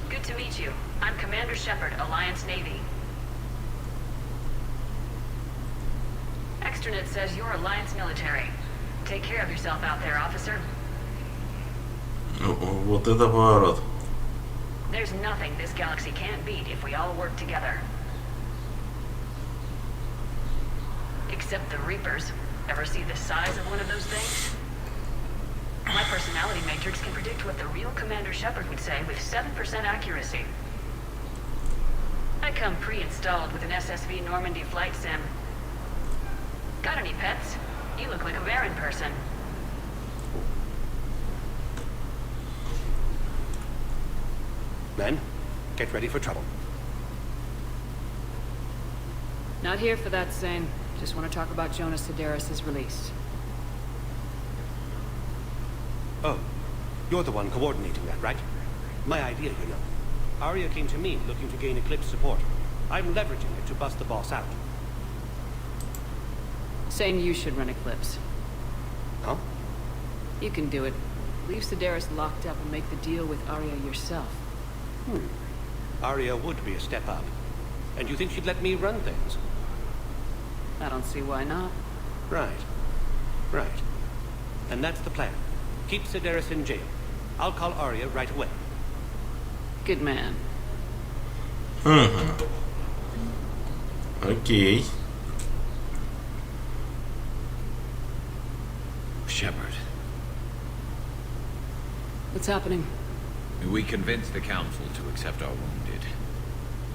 Speaker 5: Good to meet you. I'm Commander Shepard, Alliance Navy. Externet says you're Alliance military. Take care of yourself out there, officer.
Speaker 1: Вот это поворот.
Speaker 5: There's nothing this galaxy can't beat if we all work together. Except the Reapers. Ever see the size of one of those things? My personality matrix can predict what the real Commander Shepard would say with 7% accuracy. I come pre-installed with an SSV Normandy flight sim. Got any pets? You look like a Baron person.
Speaker 11: Men, get ready for trouble.
Speaker 10: Not here for that, Zane. Just want to talk about Jonas Sedaris' release.
Speaker 11: Oh, you're the one coordinating that, right? My idea, you know. Arya came to me looking to gain Eclipse support. I'm leveraging it to bust the boss out.
Speaker 10: Saying you should run Eclipse.
Speaker 11: Huh?
Speaker 10: You can do it. Leave Sedaris locked up and make the deal with Arya yourself.
Speaker 11: Arya would be a step up. And you think she'd let me run things?
Speaker 10: I don't see why not.
Speaker 11: Right. Right. And that's the plan. Keep Sedaris in jail. I'll call Arya right away.
Speaker 10: Good man.
Speaker 1: Окей.
Speaker 15: Shepard.
Speaker 10: What's happening?
Speaker 15: We convinced the Council to accept our wounded.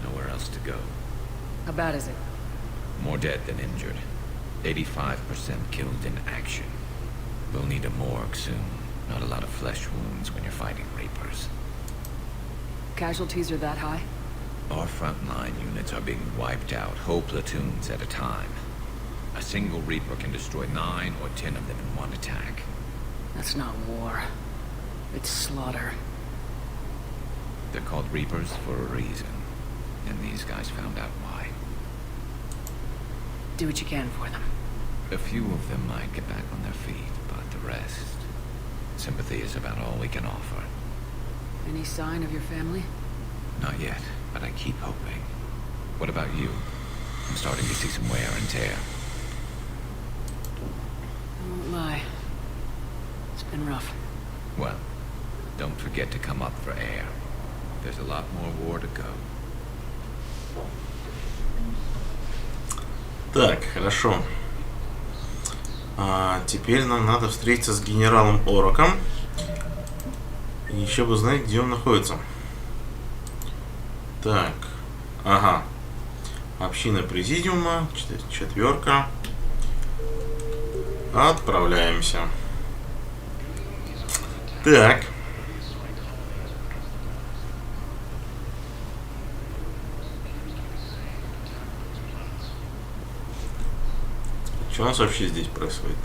Speaker 15: Nowhere else to go.
Speaker 10: How bad is it?
Speaker 15: More dead than injured. 85% killed in action. We'll need a morgue soon. Not a lot of flesh wounds when you're fighting Reapers.
Speaker 10: Casualties are that high?
Speaker 15: Our frontline units are being wiped out, whole platoons at a time. A single Reaper can destroy 9 or 10 of them in one attack.
Speaker 10: That's not war. It's slaughter.
Speaker 15: They're called Reapers for a reason. And these guys found out why.
Speaker 10: Do what you can for them.
Speaker 15: A few of them might get back on their feet, but the rest... Sympathy is about all we can offer.
Speaker 10: Any sign of your family?
Speaker 15: Not yet, but I keep hoping. What about you? I'm starting to see some wear and tear.
Speaker 10: I won't lie. It's been rough.
Speaker 15: Well, don't forget to come up for air. There's a lot more war to go.
Speaker 1: Так, хорошо. Теперь нам надо встретиться с генералом Ороком. И еще бы знать, где он находится. Так. Ага. Община Президиума. 4. Отправляемся. Так. Что у нас вообще здесь происходит?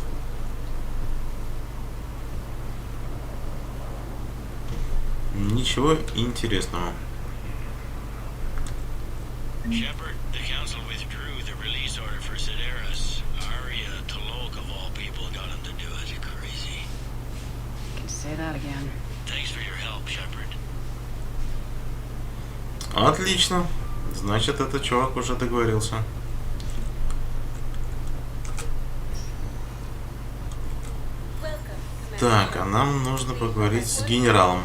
Speaker 1: Ничего интересного.
Speaker 3: Shepard, the council withdrew the release order for Sedaris. Arya Talok, of all people, got him to do it. Crazy.
Speaker 10: Can say that again.
Speaker 3: Thanks for your help, Shepard.
Speaker 1: Отлично. Значит, этот чувак уже договорился. Так, а нам нужно поговорить с генералом.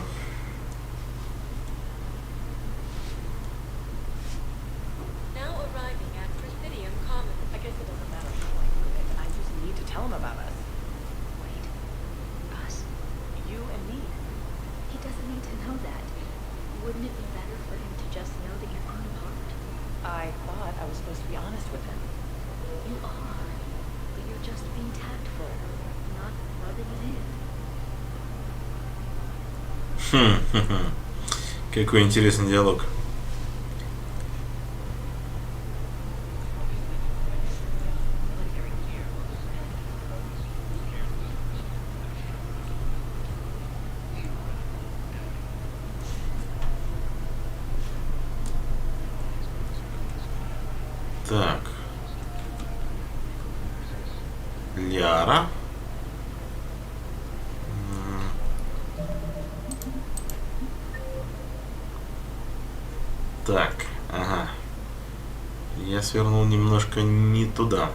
Speaker 10: I thought I was supposed to be honest with him.
Speaker 4: You are, but you're just being tactful, not rubbing it in.
Speaker 1: Какой интересный диалог. Так. Ляра. Так, ага. Я свернул немножко не туда.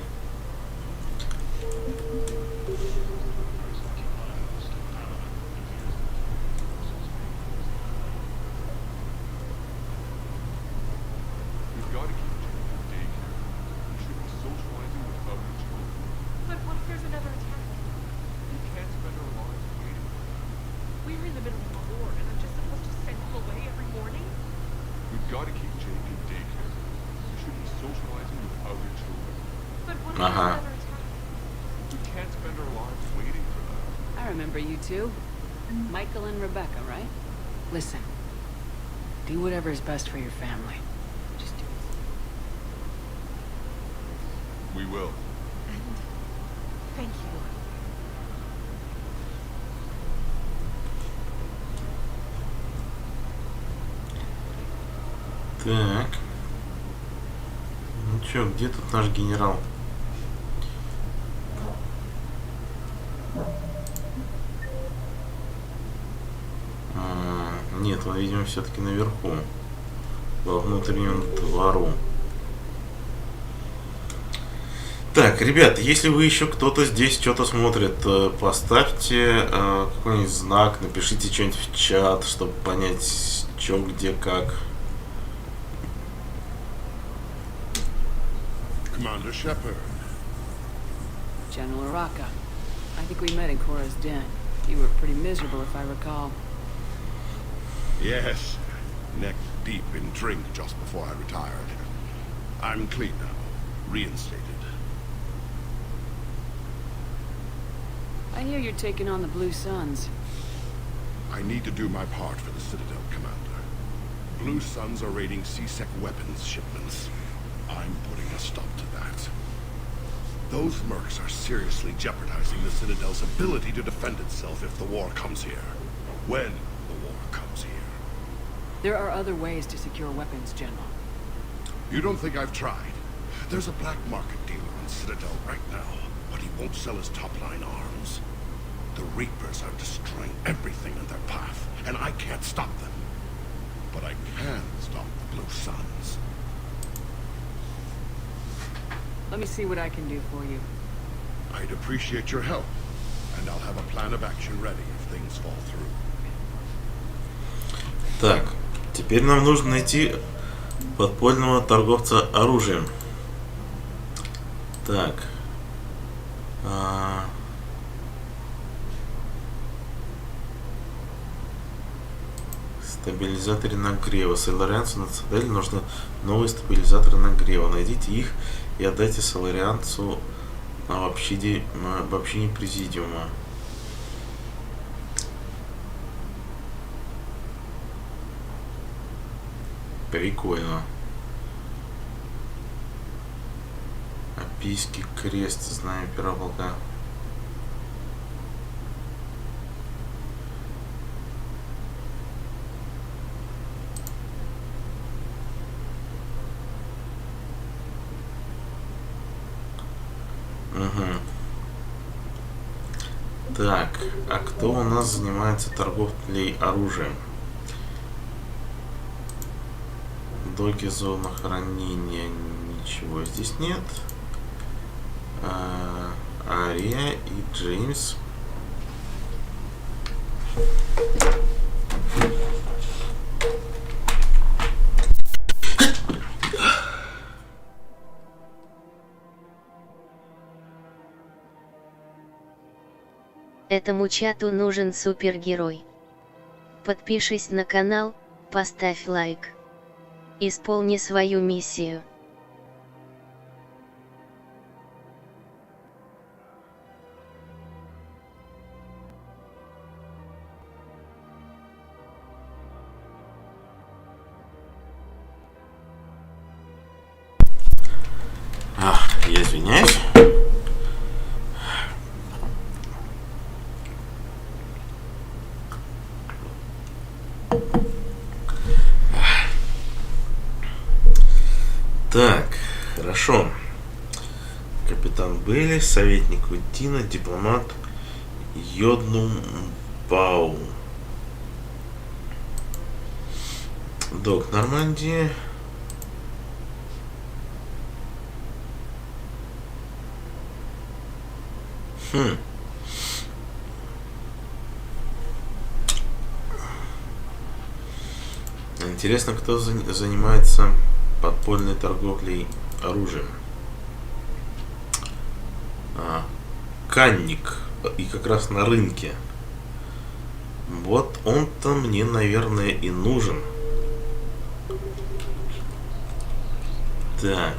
Speaker 17: But what if there's another attack?
Speaker 14: You can't spend our lives waiting.
Speaker 17: We're in the middle of a war, and I'm just supposed to send you away every morning?
Speaker 14: We've got to keep Jake in daycare. You should be socializing with other children.
Speaker 17: But what if there's another attack?
Speaker 14: We can't spend our lives waiting for that.
Speaker 10: I remember you two. Michael and Rebecca, right? Listen. Do whatever is best for your family. Just do it.
Speaker 14: We will.
Speaker 17: Thank you.
Speaker 1: Так. Ну чё, где тут наш генерал? Нет, он, видимо, все-таки наверху. Во внутреннем двору. Так, ребят, если вы еще кто-то здесь что-то смотрит, поставьте какой-нибудь знак, напишите что-нибудь в чат, чтобы понять, что, где, как.
Speaker 8: Commander Shepard.
Speaker 10: General Araka. I think we met in Cora's den. You were pretty miserable, if I recall.
Speaker 8: Yes, neck deep in drink just before I retired. I'm clean now, reinstated.
Speaker 10: I hear you're taking on the Blue Suns.
Speaker 8: I need to do my part for the Citadel, Commander. Blue Suns are raiding C-Sec weapons shipments. I'm putting a stop to that. Those mercs are seriously jeopardizing the Citadel's ability to defend itself if the war comes here. When the war comes here.
Speaker 10: There are other ways to secure weapons, General.
Speaker 8: You don't think I've tried? There's a black market dealer on Citadel right now, but he won't sell his top-line arms. The Reapers are destroying everything in their path, and I can't stop them. But I can stop the Blue Suns.
Speaker 10: Let me see what I can do for you.
Speaker 8: I'd appreciate your help, and I'll have a plan of action ready if things fall through.
Speaker 1: Так, теперь нам нужно найти подпольного торговца оружием. Так. Стабилизаторы нагрева. Соларианцу на цитадель нужны новые стабилизаторы нагрева. Найдите их и отдайте Соларианцу в общине президиума. Прикольно. Апийский крест, знамя первого полка. Угу. Так, а кто у нас занимается торговлей оружием? Доки, зона хранения, ничего здесь нет. Ария и Джеймс.
Speaker 6: Этому чату нужен супергерой. Подпишись на канал, поставь лайк. Исполни свою миссию.
Speaker 1: Я извиняюсь. Так, хорошо. Капитан Бейли, советник Утина, дипломат Йоднум Бау. Док Нормандии. Интересно, кто занимается подпольной торговлей оружием. Канник. И как раз на рынке. Вот он-то мне, наверное, и нужен. Так.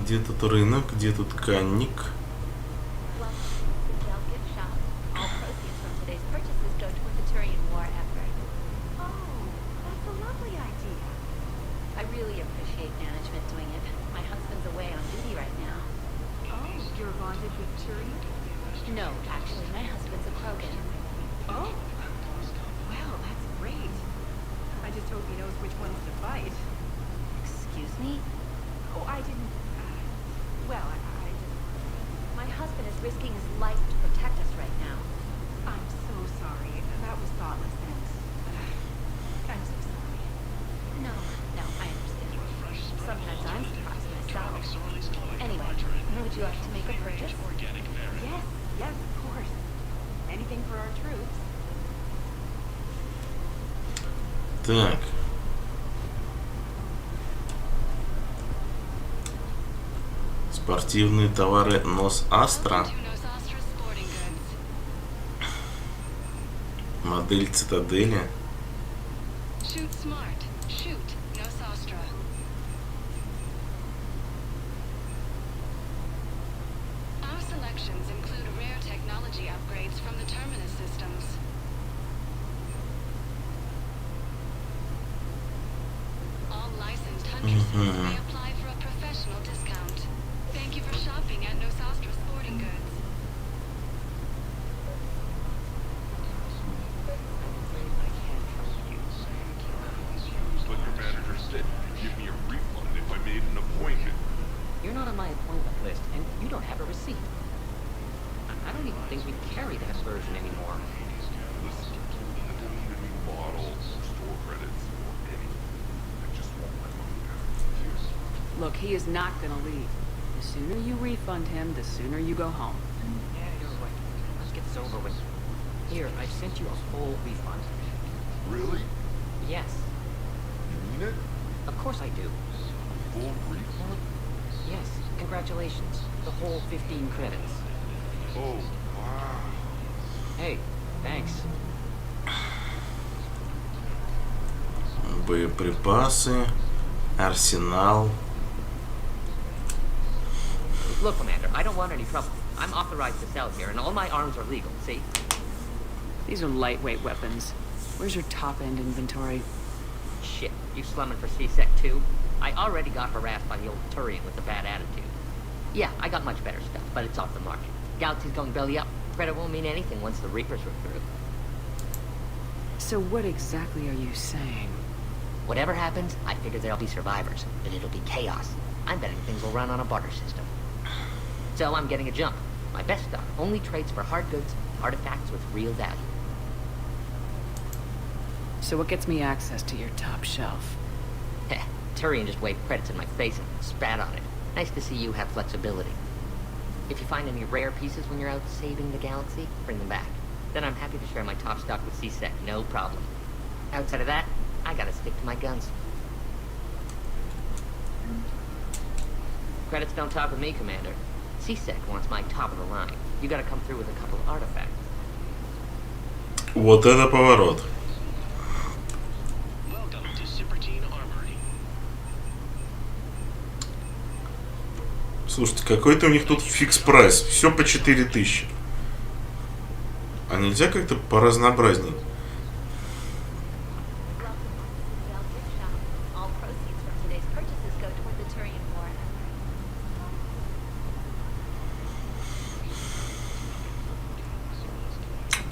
Speaker 1: Где тут рынок, где тут канник?
Speaker 4: No, actually, my husband's a Krogan.
Speaker 10: Oh? Well, that's great. I just hope he knows which ones to fight.
Speaker 4: Excuse me?
Speaker 10: Oh, I didn't... well, I just...
Speaker 4: My husband is risking his life to protect us right now.
Speaker 10: I'm so sorry. That was thoughtless, and... I'm so sorry.
Speaker 4: No, I understand. Sometimes I'm surprised myself. Anyway, would you like to make a purchase?
Speaker 10: Yes, of course. Anything for our troops.
Speaker 1: Так. Спортивные товары Нос Астра. Модель Цитадели.
Speaker 17: Shoot smart. Shoot Nos Astra. Our selections include rare technology upgrades from the Terminus systems. All licensed huntresses may apply for a professional discount. Thank you for shopping at Nos Astra Sporting Goods.
Speaker 14: But your manager said you'd give me a refund if I made an appointment.
Speaker 11: You're not on my appointment list, and you don't have a receipt. I don't even think we carry that version anymore.
Speaker 14: Listen, I don't need a new bottle, store credits, or anything. I just want my money back.
Speaker 10: Look, he is not gonna leave. The sooner you refund him, the sooner you go home.
Speaker 11: Yeah, you're right. Let's get this over with. Here, I sent you a full refund.
Speaker 14: Really?
Speaker 11: Yes.
Speaker 14: You mean it?
Speaker 11: Of course I do.
Speaker 14: Full refund?
Speaker 11: Yes, congratulations. The whole 15 credits.
Speaker 14: Oh, wow.
Speaker 11: Hey, thanks.
Speaker 1: Боеприпасы. Арсенал.
Speaker 11: Look, Commander, I don't want any trouble. I'm authorized to sell here, and all my arms are legal, see?
Speaker 10: These are lightweight weapons. Where's your top-end inventory?
Speaker 11: Shit, you slumming for C-Sec too? I already got harassed by the old Turian with a bad attitude. Yeah, I got much better stuff, but it's off the market. Galaxy's going belly up. Credit won't mean anything once the Reapers are through.
Speaker 10: So what exactly are you saying?
Speaker 11: Whatever happens, I figure there'll be survivors, and it'll be chaos. I'm betting things will run on a barter system. So I'm getting a jump. My best stuff only trades for hard goods, artifacts with real value.
Speaker 10: So what gets me access to your top shelf?
Speaker 11: Heh, Turian just waved credits in my face and spat on it. Nice to see you have flexibility. If you find any rare pieces when you're out saving the galaxy, bring them back. Then I'm happy to share my top stock with C-Sec, no problem. Outside of that, I gotta stick to my guns. Credits don't talk with me, Commander. C-Sec wants my top of the line. You gotta come through with a couple of artifacts.
Speaker 1: Вот это поворот. Слушайте, какой-то у них тут фикс-прайс. Все по 4000. А нельзя как-то поразнообразней?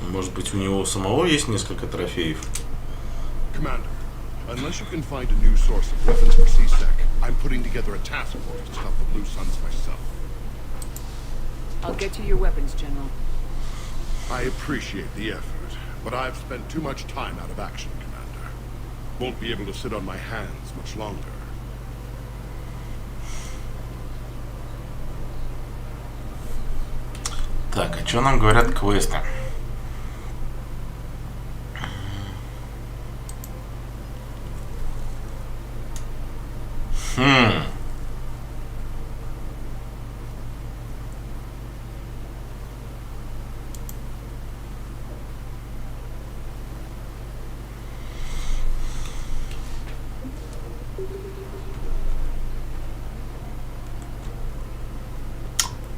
Speaker 1: Может быть, у него самого есть несколько трофеев?
Speaker 8: Commander, unless you can find a new source of weapons for C-Sec, I'm putting together a task force to stop the Blue Suns myself.
Speaker 10: I'll get you your weapons, General.
Speaker 8: I appreciate the effort, but I've spent too much time out of action, Commander. Won't be able to sit on my hands much longer.
Speaker 1: Так, а что нам говорят квесты?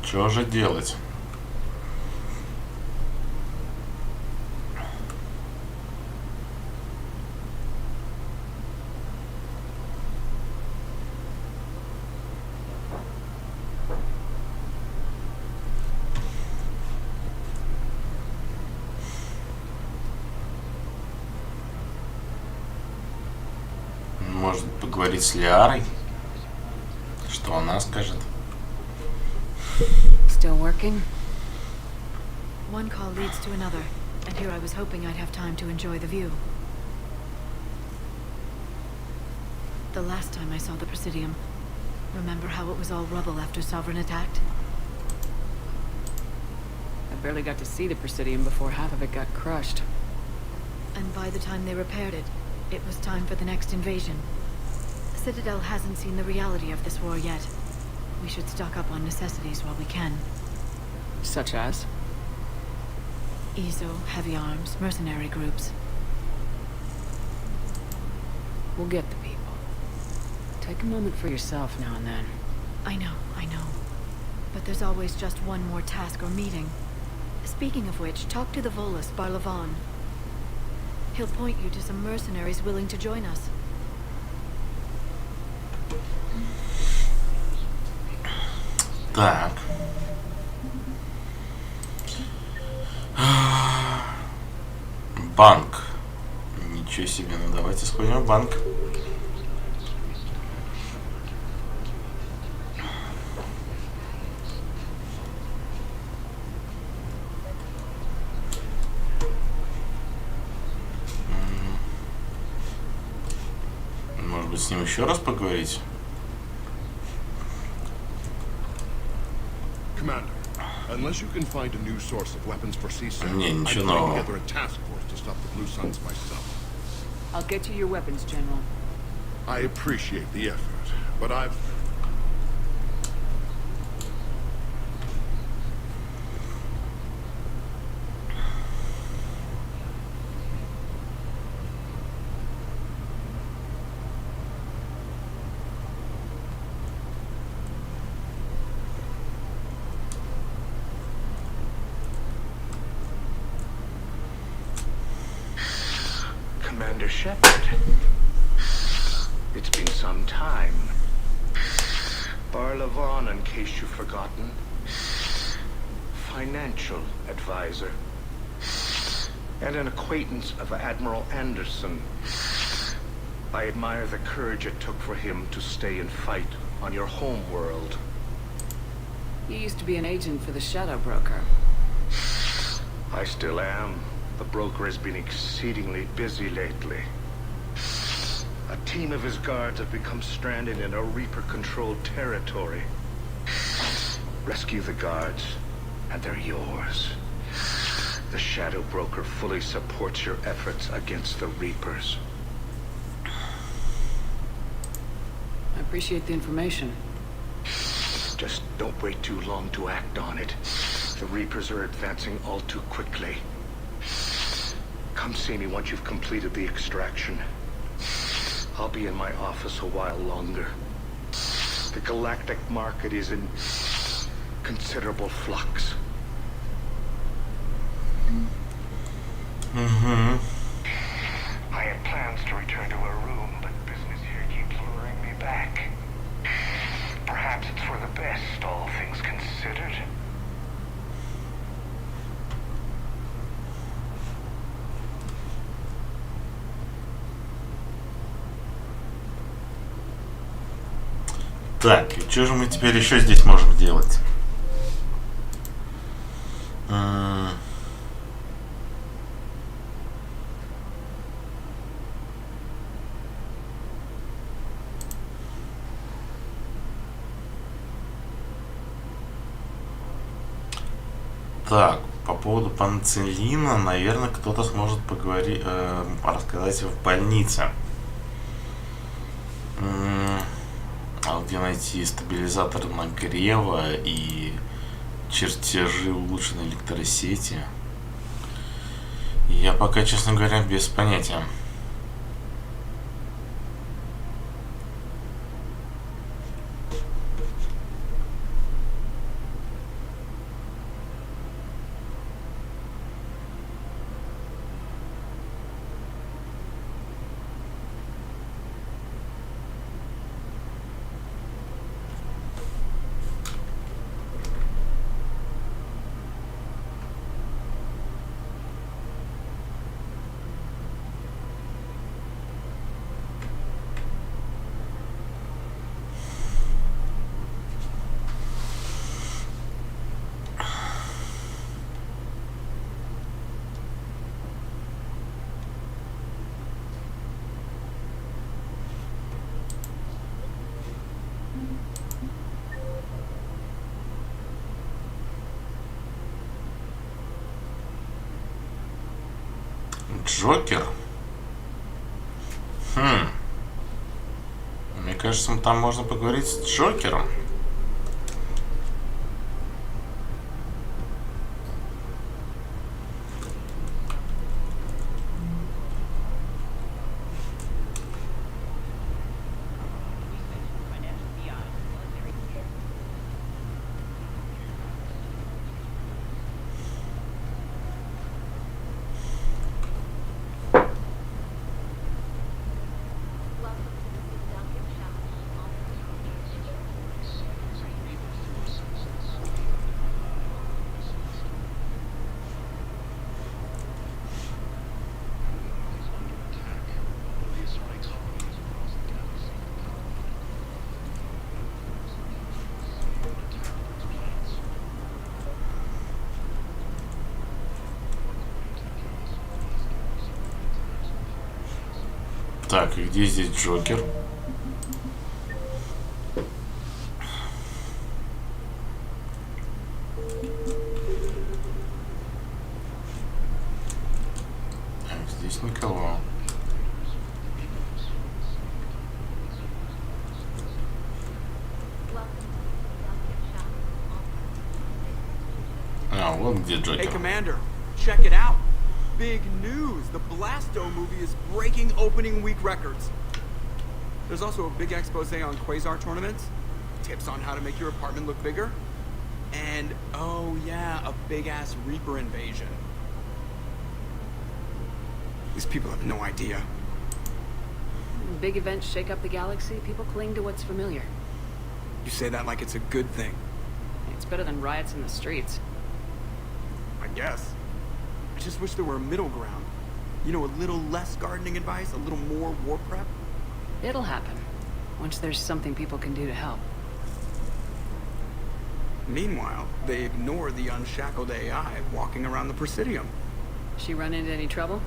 Speaker 1: Что же делать? Может поговорить с Лиарой? Что она скажет?
Speaker 2: Still working? One call leads to another, and here I was hoping I'd have time to enjoy the view. The last time I saw the Presidium, remember how it was all rubble after Sovereign attacked?
Speaker 10: I barely got to see the Presidium before half of it got crushed.
Speaker 2: And by the time they repaired it, it was time for the next invasion. The Citadel hasn't seen the reality of this war yet. We should stock up on necessities while we can.
Speaker 10: Such as?
Speaker 2: ESO, heavy arms, mercenary groups.
Speaker 10: We'll get the people. Take a moment for yourself now and then.
Speaker 2: I know. But there's always just one more task or meeting. Speaking of which, talk to the Volus, Barlavan. He'll point you to some mercenaries willing to join us.
Speaker 1: Так. Банк. Ничего себе, ну давайте сходим в банк. Может быть, с ним еще раз поговорить?
Speaker 8: Commander, unless you can find a new source of weapons for C-Sec, I'm putting together a task force to stop the Blue Suns myself.
Speaker 10: I'll get you your weapons, General.
Speaker 8: I appreciate the effort, but I've...
Speaker 9: Commander Shepard. It's been some time. Barlavan, in case you've forgotten. Financial advisor. And an acquaintance of Admiral Anderson. I admire the courage it took for him to stay and fight on your home world.
Speaker 10: You used to be an agent for the Shadow Broker.
Speaker 9: I still am. The broker has been exceedingly busy lately. A team of his guards have become stranded in a Reaper-controlled territory. Rescue the guards, and they're yours. The Shadow Broker fully supports your efforts against the Reapers.
Speaker 10: I appreciate the information.
Speaker 9: Just don't wait too long to act on it. The Reapers are advancing all too quickly. Come see me once you've completed the extraction. I'll be in my office a while longer. The galactic market is in considerable flux. I had plans to return to a room, but business here keeps luring me back. Perhaps it's for the best, all things considered.
Speaker 1: Так, и что же мы теперь еще здесь можем делать? Так, по поводу панцелина, наверное, кто-то сможет поговорить, рассказать в больнице. А где найти стабилизатор нагрева и чертежи улучшенной электросети? Я пока, честно говоря, без понятия. Джокер? Мне кажется, там можно поговорить с Джокером. Так, и где здесь Джокер? Так, здесь никого. А, вот где Джокер.
Speaker 13: Hey, Commander, check it out. Big news! The Blasto movie is breaking opening week records. There's also a big expose on Quasar tournaments, tips on how to make your apartment look bigger, and, oh yeah, a big-ass Reaper invasion. These people have no idea.
Speaker 10: Big events shake up the galaxy, people cling to what's familiar.
Speaker 13: You say that like it's a good thing.
Speaker 10: It's better than riots in the streets.
Speaker 13: I guess. I just wish there were a middle ground. You know, a little less gardening advice, a little more war prep.
Speaker 10: It'll happen, once there's something people can do to help.
Speaker 13: Meanwhile, they ignore the unshackled AI walking around the Presidium.
Speaker 10: She run into any trouble?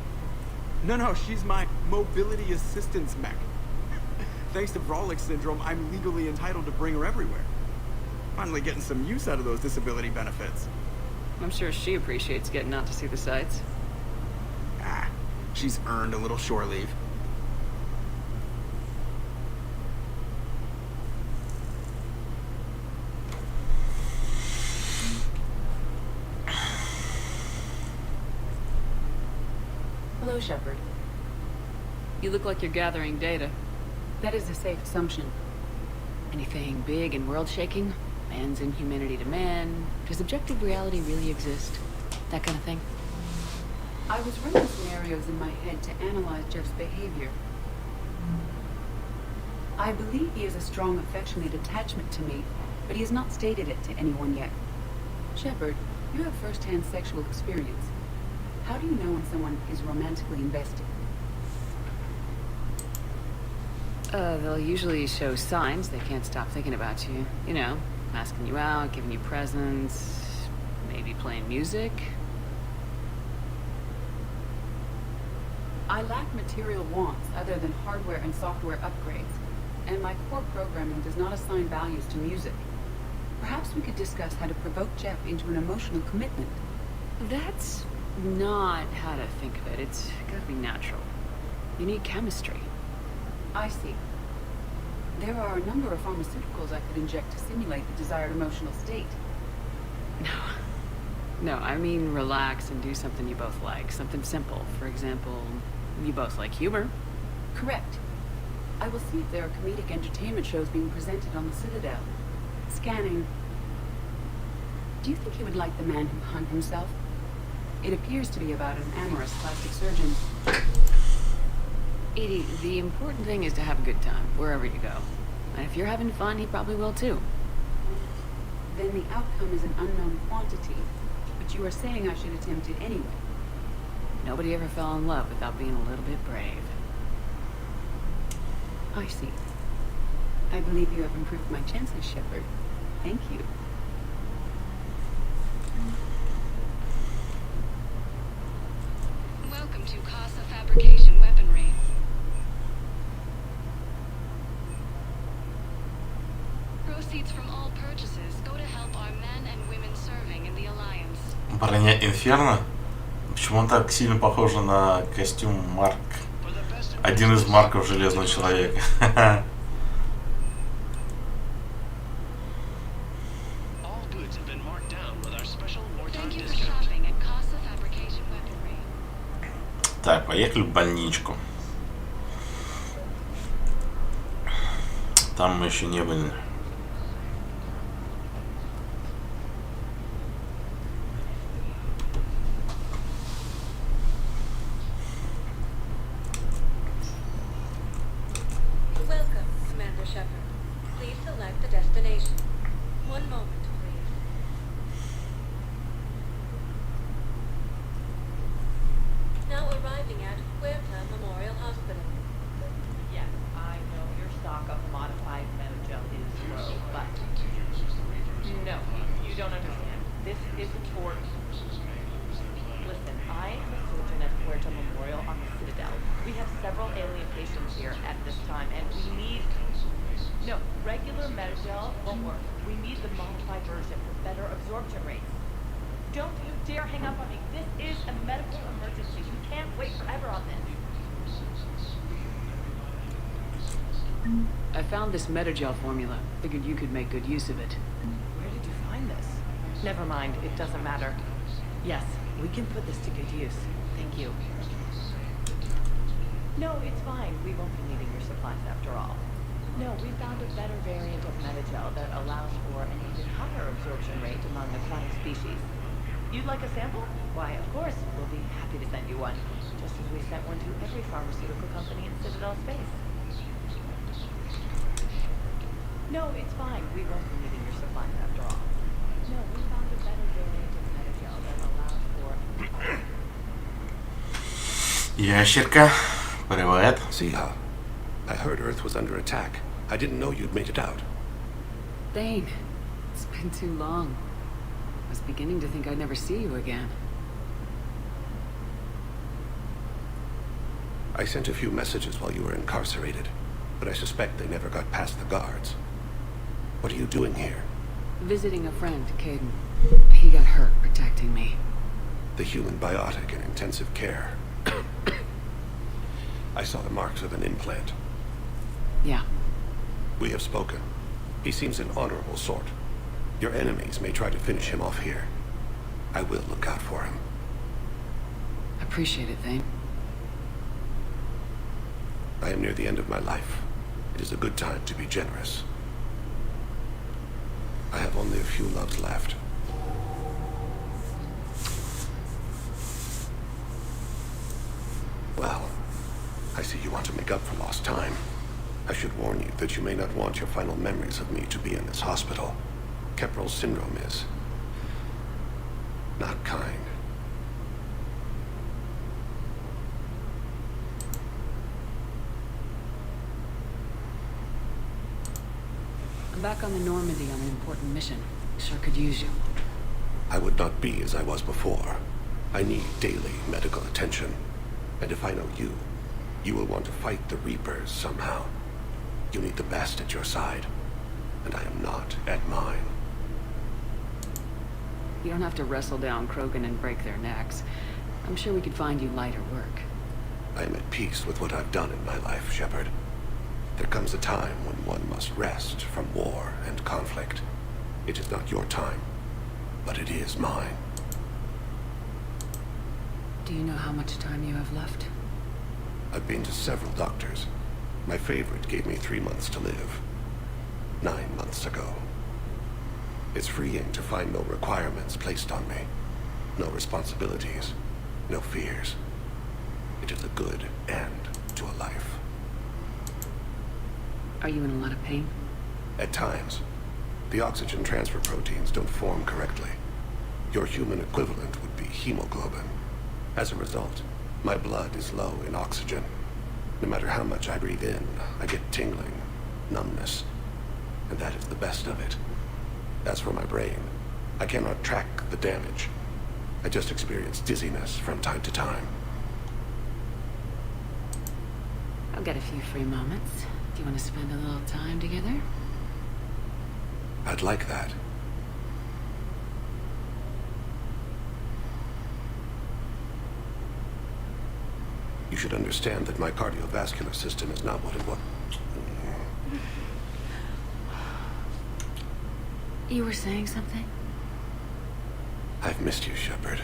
Speaker 13: No, she's my mobility assistance mech. Thanks to Vrolic syndrome, I'm legally entitled to bring her everywhere. Finally getting some use out of those disability benefits.
Speaker 10: I'm sure she appreciates getting out to see the sights.
Speaker 13: Ah, she's earned a little shore leave.
Speaker 19: Shepard.
Speaker 2: You look like you're gathering data.
Speaker 19: That is a safe assumption.
Speaker 2: Anything big and world-shaking? Man's inhumanity to man? Does objective reality really exist? That kind of thing?
Speaker 19: I was running scenarios in my head to analyze Jeff's behavior. I believe he has a strong affectionate attachment to me, but he has not stated it to anyone yet. Shepard, you have first-hand sexual experience. How do you know when someone is romantically invested?
Speaker 2: They'll usually show signs they can't stop thinking about you. You know, asking you out, giving you presents, maybe playing music.
Speaker 19: I lack material wants other than hardware and software upgrades, and my core programming does not assign values to music. Perhaps we could discuss how to provoke Jeff into an emotional commitment.
Speaker 2: That's not how to think of it. It's gotta be natural. You need chemistry.
Speaker 19: I see. There are a number of pharmaceuticals I could inject to simulate the desired emotional state.
Speaker 2: No, I mean relax and do something you both like. Something simple. For example, you both like humor.
Speaker 19: Correct. I will see if there are comedic entertainment shows being presented on the Citadel. Scanning. Do you think he would like The Man Who Hung Himself? It appears to be about an amorous plastic surgeon.
Speaker 2: Edie, the important thing is to have a good time, wherever you go. And if you're having fun, he probably will too.
Speaker 19: Then the outcome is an unknown quantity. But you are saying I should attempt it anyway.
Speaker 2: Nobody ever fell in love without being a little bit brave.
Speaker 19: I see. I believe you have improved my chances, Shepard. Thank you.
Speaker 17: Welcome to Casa Fabrication Weaponry. Proceeds from all purchases go to help our men and women serving in the Alliance.
Speaker 1: Броня Инферно? Почему он так сильно похож на костюм Марк? Один из марков Железного Человека. Так, поехали в больничку. Там мы еще не были.
Speaker 20: Welcome, Commander Shepard. Please select the destination. One moment, please. Now arriving at Huerta Memorial Hospital.
Speaker 10: Yes, I know your stock of modified Metagel is low, but... No, you don't understand. This isn't for... Listen, I am a surgeon at Huerta Memorial on the Citadel. We have several alien patients here at this time, and we need... No, regular Metagel won't work. We need the modified version for better absorption rates. Don't you dare hang up on me. This is a medical emergency. You can't wait forever on this.
Speaker 2: I found this Metagel formula. Figured you could make good use of it.
Speaker 10: Where did you find this? Never mind, it doesn't matter. Yes, we can put this to good use. Thank you. No, it's fine. We won't be needing your supplies after all. No, we found a better variant of Metagel that allows for an even higher absorption rate among aquatic species. You'd like a sample? Why, of course, we'll be happy to send you one. Just as we sent one to every pharmaceutical company in Citadel space. No, it's fine. We won't be needing your supplies after all. No, we found a better variant of Metagel that allows for...
Speaker 1: Ящерка, привет.
Speaker 16: Siha, I heard Earth was under attack. I didn't know you'd made it out.
Speaker 2: Thane, it's been too long. I was beginning to think I'd never see you again.
Speaker 16: I sent a few messages while you were incarcerated, but I suspect they never got past the guards. What are you doing here?
Speaker 2: Visiting a friend, Caden. He got hurt protecting me.
Speaker 16: The human biotic in intensive care. I saw the marks of an implant.
Speaker 2: Yeah.
Speaker 16: We have spoken. He seems an honorable sort. Your enemies may try to finish him off here. I will look out for him.
Speaker 2: Appreciate it, Thane.
Speaker 16: I am near the end of my life. It is a good time to be generous. I have only a few loves left. Well, I see you want to make up for lost time. I should warn you that you may not want your final memories of me to be in this hospital. Keprel syndrome is not kind.
Speaker 19: I'm back on the Normandy on an important mission. Sure could use you.
Speaker 16: I would not be as I was before. I need daily medical attention. And if I know you, you will want to fight the Reapers somehow. You need the best at your side, and I am not at mine.
Speaker 19: You don't have to wrestle down Krogan and break their necks. I'm sure we could find you lighter work.
Speaker 16: I am at peace with what I've done in my life, Shepard. There comes a time when one must rest from war and conflict. It is not your time, but it is mine.
Speaker 19: Do you know how much time you have left?
Speaker 16: I've been to several doctors. My favorite gave me 3 months to live. 9 months ago. It's freeing to find no requirements placed on me. No responsibilities. No fears. It is a good end to a life.
Speaker 19: Are you in a lot of pain?
Speaker 16: At times. The oxygen transfer proteins don't form correctly. Your human equivalent would be hemoglobin. As a result, my blood is low in oxygen. No matter how much I breathe in, I get tingling, numbness, and that is the best of it. As for my brain, I cannot track the damage. I just experience dizziness from time to time.
Speaker 19: I've got a few free moments. Do you want to spend a little time together?
Speaker 16: I'd like that. You should understand that my cardiovascular system is not what it was.
Speaker 19: You were saying something?
Speaker 16: I've missed you, Shepard.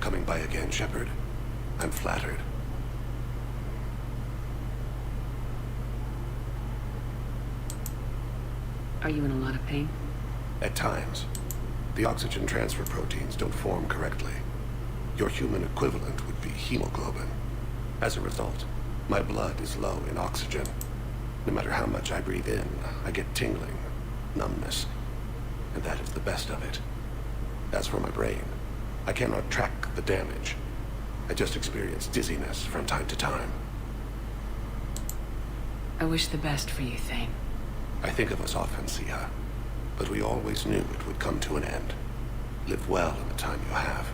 Speaker 16: Coming by again, Shepard. I'm flattered.
Speaker 19: Are you in a lot of pain?
Speaker 16: At times. The oxygen transfer proteins don't form correctly. Your human equivalent would be hemoglobin. As a result, my blood is low in oxygen. No matter how much I breathe in, I get tingling, numbness, and that is the best of it. As for my brain, I cannot track the damage. I just experience dizziness from time to time.
Speaker 19: I wish the best for you, Thane.
Speaker 16: I think of us often, Sia, but we always knew it would come to an end. Live well in the time you have.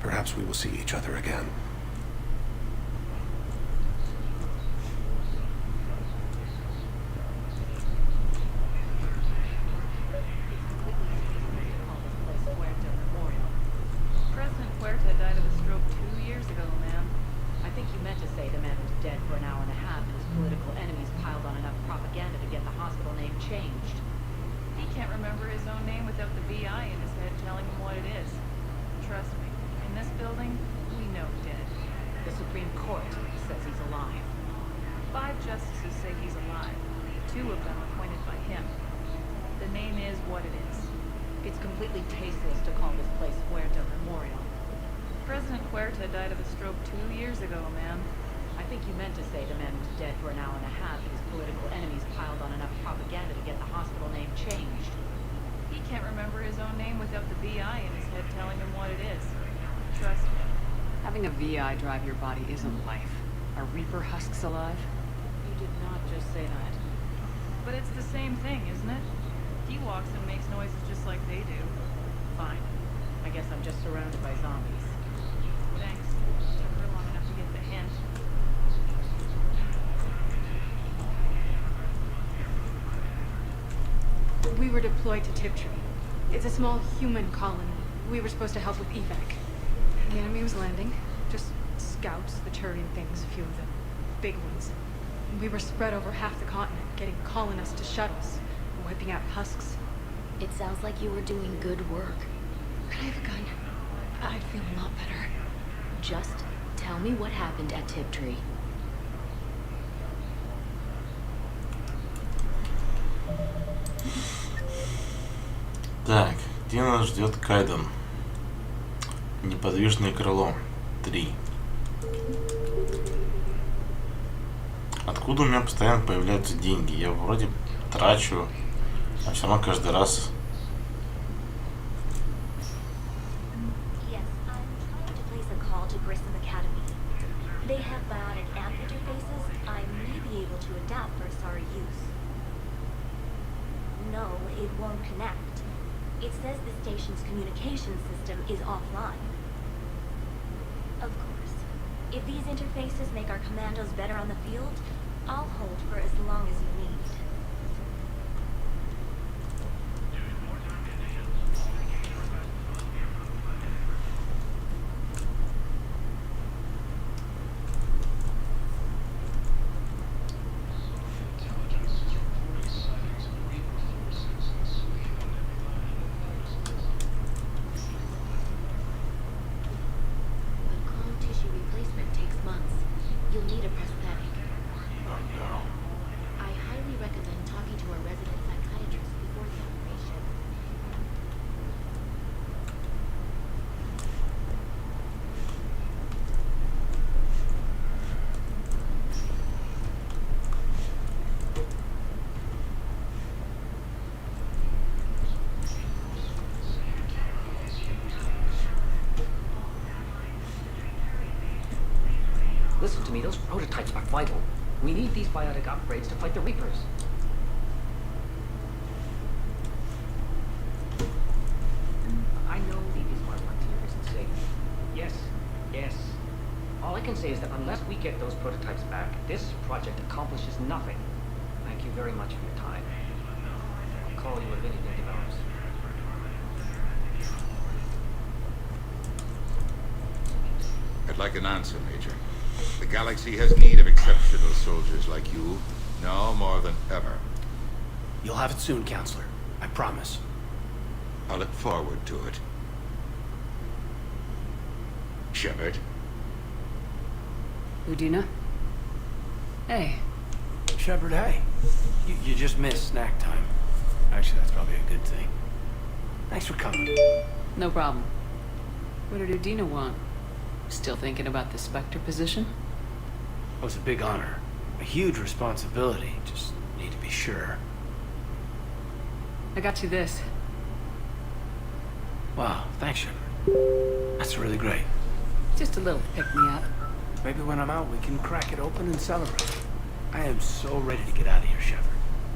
Speaker 16: Perhaps we will see each other again.
Speaker 10: President Huerta died of a stroke 2 years ago, ma'am. I think you meant to say the man was dead for an hour and a half and his political enemies piled on enough propaganda to get the hospital name changed.
Speaker 21: He can't remember his own name without the VI in his head telling him what it is. Trust me, in this building, we know dead.
Speaker 10: The Supreme Court says he's alive.
Speaker 21: 5 justices say he's alive. 2 of them appointed by him. The name is what it is.
Speaker 10: It's completely tasteless to call this place Huerta Memorial.
Speaker 21: President Huerta died of a stroke 2 years ago, ma'am.
Speaker 10: I think you meant to say the man was dead for an hour and a half and his political enemies piled on enough propaganda to get the hospital name changed.
Speaker 21: He can't remember his own name without the VI in his head telling him what it is. Trust me.
Speaker 19: Having a VI drive your body isn't life. Are Reaper husks alive?
Speaker 10: You did not just say that.
Speaker 21: But it's the same thing, isn't it? He walks and makes noises just like they do.
Speaker 10: Fine. I guess I'm just surrounded by zombies.
Speaker 21: Thanks. Took her long enough to get the hint.
Speaker 22: We were deployed to Tiptree. It's a small human colony. We were supposed to help with evac. The enemy was landing. Just scouts, the Turian things, a few of them. Big ones. We were spread over half the continent, getting colonists to shuttles, wiping out husks.
Speaker 4: It sounds like you were doing good work.
Speaker 22: Could I have a gun? I'd feel a lot better.
Speaker 4: Just tell me what happened at Tiptree.
Speaker 1: Так, где нас ждет Кайден? Неподвижное крыло. 3. Откуда у меня постоянно появляются деньги? Я вроде трачу, а все равно каждый раз...
Speaker 4: Yes, I'm trying to place a call to Grissom Academy. They have biotic amp interfaces I may be able to adapt for SAR use. No, it won't connect. It says the station's communication system is offline. Of course. If these interfaces make our commandos better on the field, I'll hold for as long as you need.
Speaker 11: Listen to me, those prototypes are vital. We need these biotic upgrades to fight the Reapers. I know leaving Smart Frontier isn't safe. Yes, yes. All I can say is that unless we get those prototypes back, this project accomplishes nothing. Thank you very much for your time. I'll call you if anything develops.
Speaker 7: I'd like an answer, Major. The galaxy has need of exceptional soldiers like you, now more than ever.
Speaker 16: You'll have it soon, Counselor. I promise.
Speaker 7: I look forward to it. Shepard.
Speaker 19: Udina? Hey.
Speaker 16: Shepard, hey. You just missed snack time. Actually, that's probably a good thing. Thanks for coming.
Speaker 19: No problem. What did Udina want? Still thinking about the Spectre position?
Speaker 16: It was a big honor. A huge responsibility. Just need to be sure.
Speaker 19: I got you this.
Speaker 16: Wow, thanks, Shepard. That's really great.
Speaker 19: Just a little pick-me-up.
Speaker 16: Maybe when I'm out, we can crack it open and celebrate. I am so ready to get out of here, Shepard.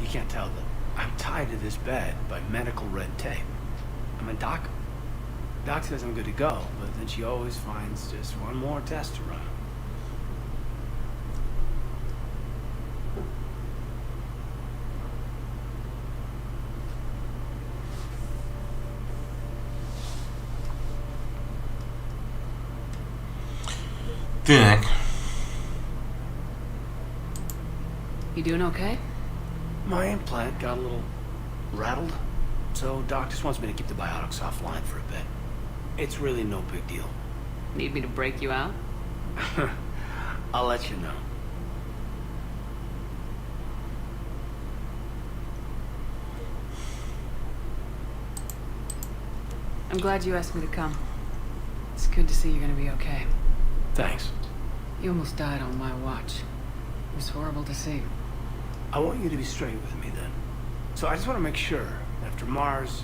Speaker 16: You can't tell that I'm tied to this bed by medical red tape. I'm a doc. Doc says I'm good to go, but then she always finds just one more test to run.
Speaker 1: Так.
Speaker 19: You doing okay?
Speaker 16: My implant got a little rattled, so Doc just wants me to keep the biotics offline for a bit. It's really no big deal.
Speaker 19: Need me to break you out?
Speaker 16: I'll let you know.
Speaker 19: I'm glad you asked me to come. It's good to see you're gonna be okay.
Speaker 16: Thanks.
Speaker 19: You almost died on my watch. It was horrible to see.
Speaker 16: I want you to be straight with me then. So I just want to make sure, after Mars,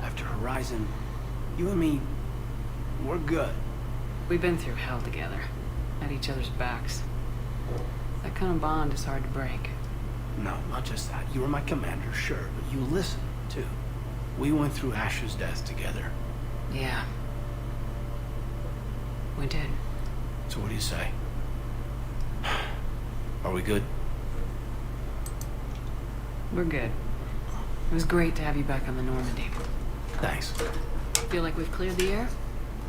Speaker 16: after Horizon, you and me, we're good.
Speaker 19: We've been through hell together, at each other's backs. That kind of bond is hard to break.
Speaker 16: No, not just that. You were my commander, sure, but you listened, too. We went through Asher's death together.
Speaker 19: Yeah. We did.
Speaker 16: So what do you say? Are we good?
Speaker 19: We're good. It was great to have you back on the Normandy.
Speaker 16: Thanks.
Speaker 19: Feel like we've cleared the air?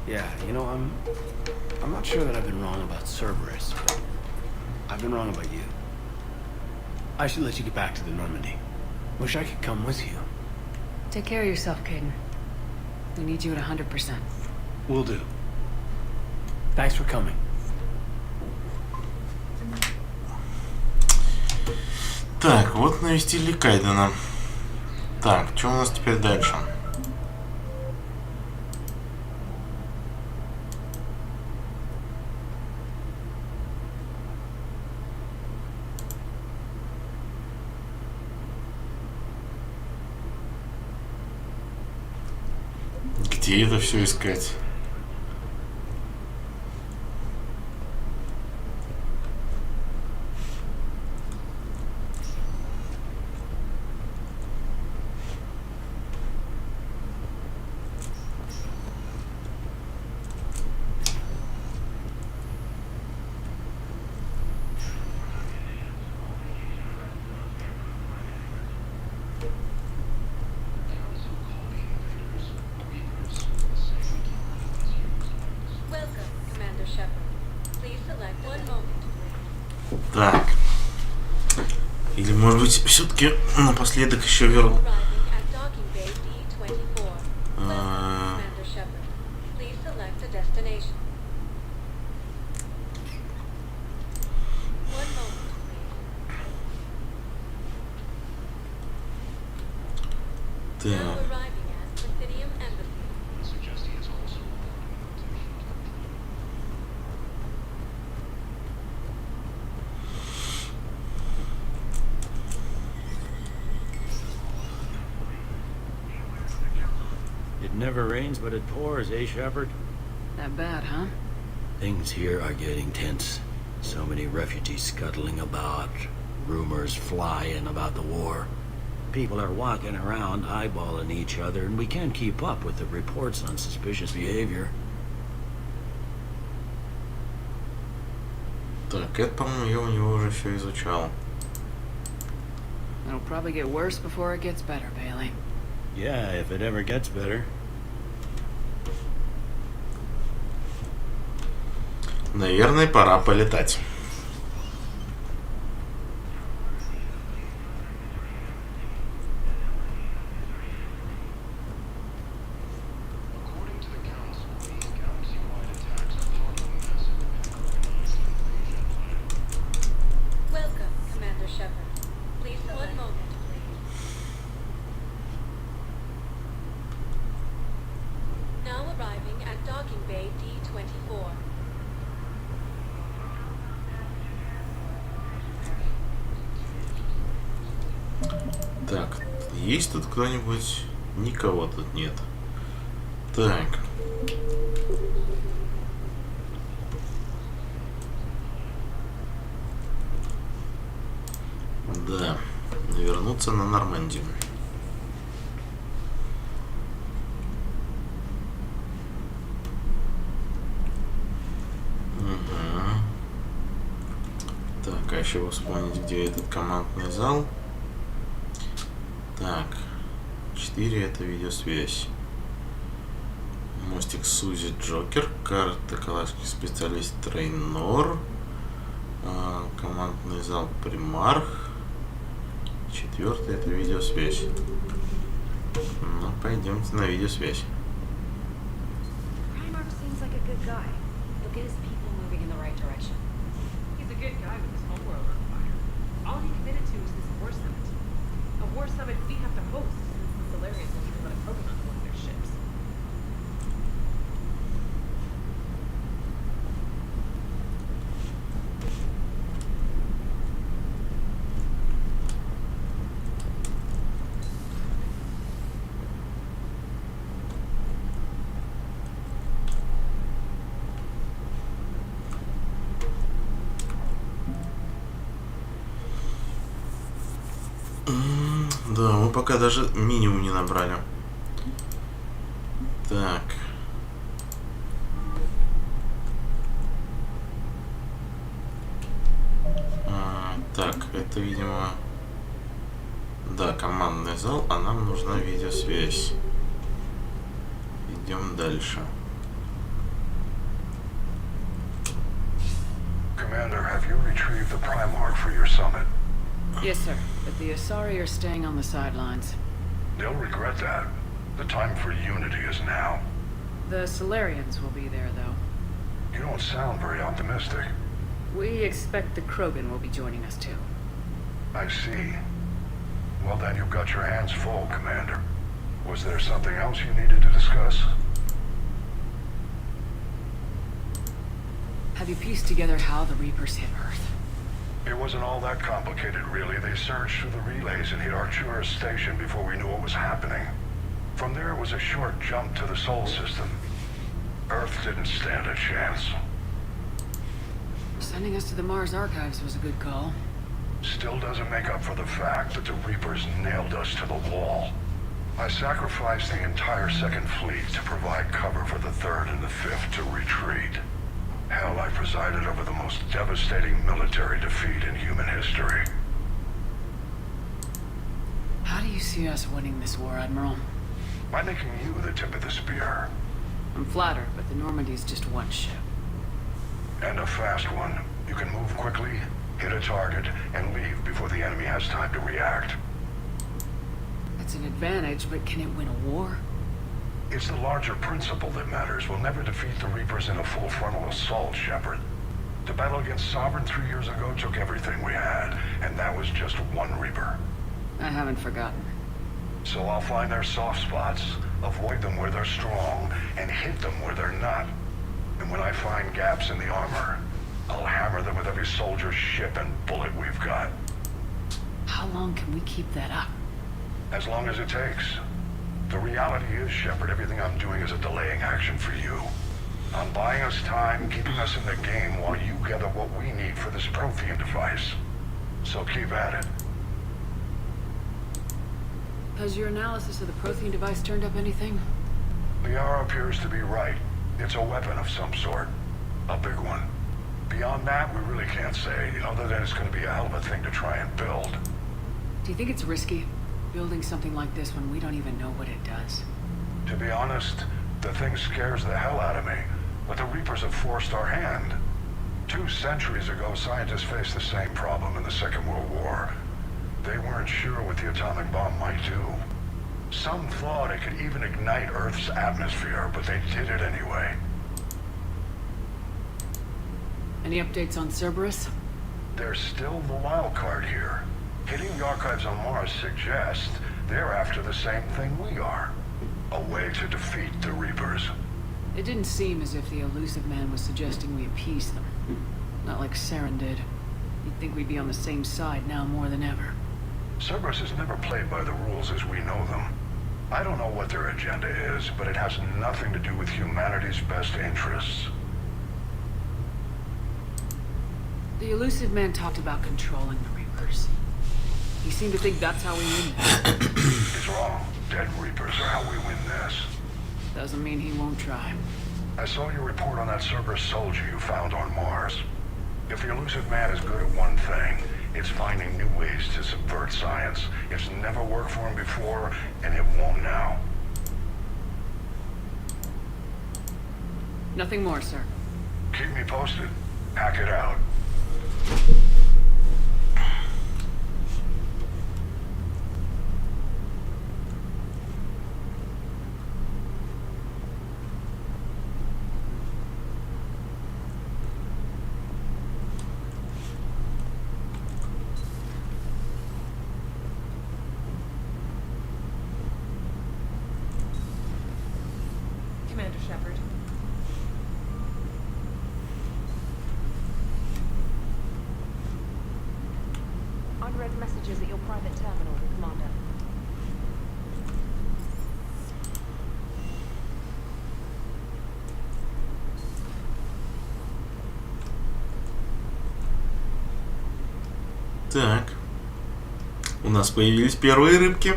Speaker 16: Yeah, you know, I'm not sure that I've been wrong about Cerberus, but I've been wrong about you. I should let you get back to the Normandy. Wish I could come with you.
Speaker 2: Take care of yourself, Caden. We need you at 100%.
Speaker 12: Will do. Thanks for coming.
Speaker 1: Так, вот навестили Кайдена. Так, что у нас теперь дальше? Где это все искать? Так. Или, может быть, все-таки напоследок еще верну. Так.
Speaker 3: It never rains, but it pours, eh, Shepard?
Speaker 2: That bad, huh?
Speaker 3: Things here are getting tense. So many refugees scuttling about, rumors flying about the war. People are walking around eyeballing each other, and we can't keep up with the reports on suspicious behavior.
Speaker 1: Так, это, по-моему, я у него уже все изучал.
Speaker 2: It'll probably get worse before it gets better, Bailey.
Speaker 3: Yeah, if it ever gets better.
Speaker 1: Наверное, пора полетать. Так, есть тут кто-нибудь? Никого тут нет. Так. Да, вернуться на Нормандию. Угу. Так, а еще вспомнить, где этот командный зал. Так, 4 это видеосвязь. Мостик Сузи Джокер, карта Калашский специалист Трейнор, командный зал Примарх. 4 это видеосвязь. Ну, пойдемте на видеосвязь.
Speaker 21: War summit we have to host since the Solarians won't even let a Krogan on one of their ships.
Speaker 1: Да, мы пока даже минимум не набрали. Так. Так, это, видимо... Да, командный зал, а нам нужна видеосвязь. Идем дальше.
Speaker 18: Commander, have you retrieved the Primarch for your summit?
Speaker 2: Yes, sir. But the Asari are staying on the sidelines.
Speaker 18: The They'll regret that. The time for unity is now.
Speaker 10: The Solarians will be there, though.
Speaker 18: You don't sound very optimistic.
Speaker 10: We expect the Krogan will be joining us, too.
Speaker 18: I see. Well then, you've got your hands full, Commander. Was there something else you needed to discuss?
Speaker 10: Have you pieced together how the Reapers hit Earth?
Speaker 18: It wasn't all that complicated, really. They surged through the relays and hit Artura's station before we knew what was happening. From there, it was a short jump to the Sol system. Earth didn't stand a chance.
Speaker 10: Sending us to the Mars Archives was a good call.
Speaker 18: Still doesn't make up for the fact that the Reapers nailed us to the wall. I sacrificed the entire Second Fleet to provide cover for the Third and the Fifth to retreat. Hell, I presided over the most devastating military defeat in human history.
Speaker 10: How do you see us winning this war, Admiral?
Speaker 18: By making you the tip of the spear.
Speaker 10: I'm flattered, but the Normandy's just one ship.
Speaker 18: And a fast one. You can move quickly, hit a target, and leave before the enemy has time to react.
Speaker 10: It's an advantage, but can it win a war?
Speaker 18: It's the larger principle that matters. We'll never defeat the Reapers in a full frontal assault, Shepard. The battle against Sovereign 3 years ago took everything we had, and that was just one Reaper.
Speaker 10: I haven't forgotten.
Speaker 18: So I'll find their soft spots, avoid them where they're strong, and hit them where they're not. And when I find gaps in the armor, I'll hammer them with every soldier, ship, and bullet we've got.
Speaker 10: How long can we keep that up?
Speaker 18: As long as it takes. The reality is, Shepard, everything I'm doing is a delaying action for you. I'm buying us time, keeping us in the game while you gather what we need for this Prothean device. So keep at it.
Speaker 10: Has your analysis of the Prothean device turned up anything?
Speaker 18: Liara appears to be right. It's a weapon of some sort. A big one. Beyond that, we really can't say, other than it's going to be a hell of a thing to try and build.
Speaker 10: Do you think it's risky, building something like this when we don't even know what it does?
Speaker 18: To be honest, the thing scares the hell out of me, but the Reapers have forced our hand. 2 centuries ago, scientists faced the same problem in the Second World War. They weren't sure what the atomic bomb might do. Some thought it could even ignite Earth's atmosphere, but they did it anyway.
Speaker 10: Any updates on Cerberus?
Speaker 18: They're still the wild card here. Hitting the archives on Mars suggests they're after the same thing we are. A way to defeat the Reapers.
Speaker 10: It didn't seem as if the elusive man was suggesting we appease them. Not like Saren did. You'd think we'd be on the same side now more than ever.
Speaker 18: Cerberus has never played by the rules as we know them. I don't know what their agenda is, but it has nothing to do with humanity's best interests.
Speaker 10: The elusive man talked about controlling the Reapers. He seemed to think that's how we win.
Speaker 18: He's wrong. Dead Reapers are how we win this.
Speaker 10: Doesn't mean he won't try.
Speaker 18: I saw your report on that Cerberus soldier you found on Mars. If the elusive man is good at one thing, it's finding new ways to subvert science. It's never worked for him before, and it won't now.
Speaker 10: Nothing more, sir.
Speaker 18: Keep me posted. Hack it out.
Speaker 21: Commander Shepard.
Speaker 4: Unread messages at your private terminal, Commander.
Speaker 1: Так. У нас появились первые рыбки.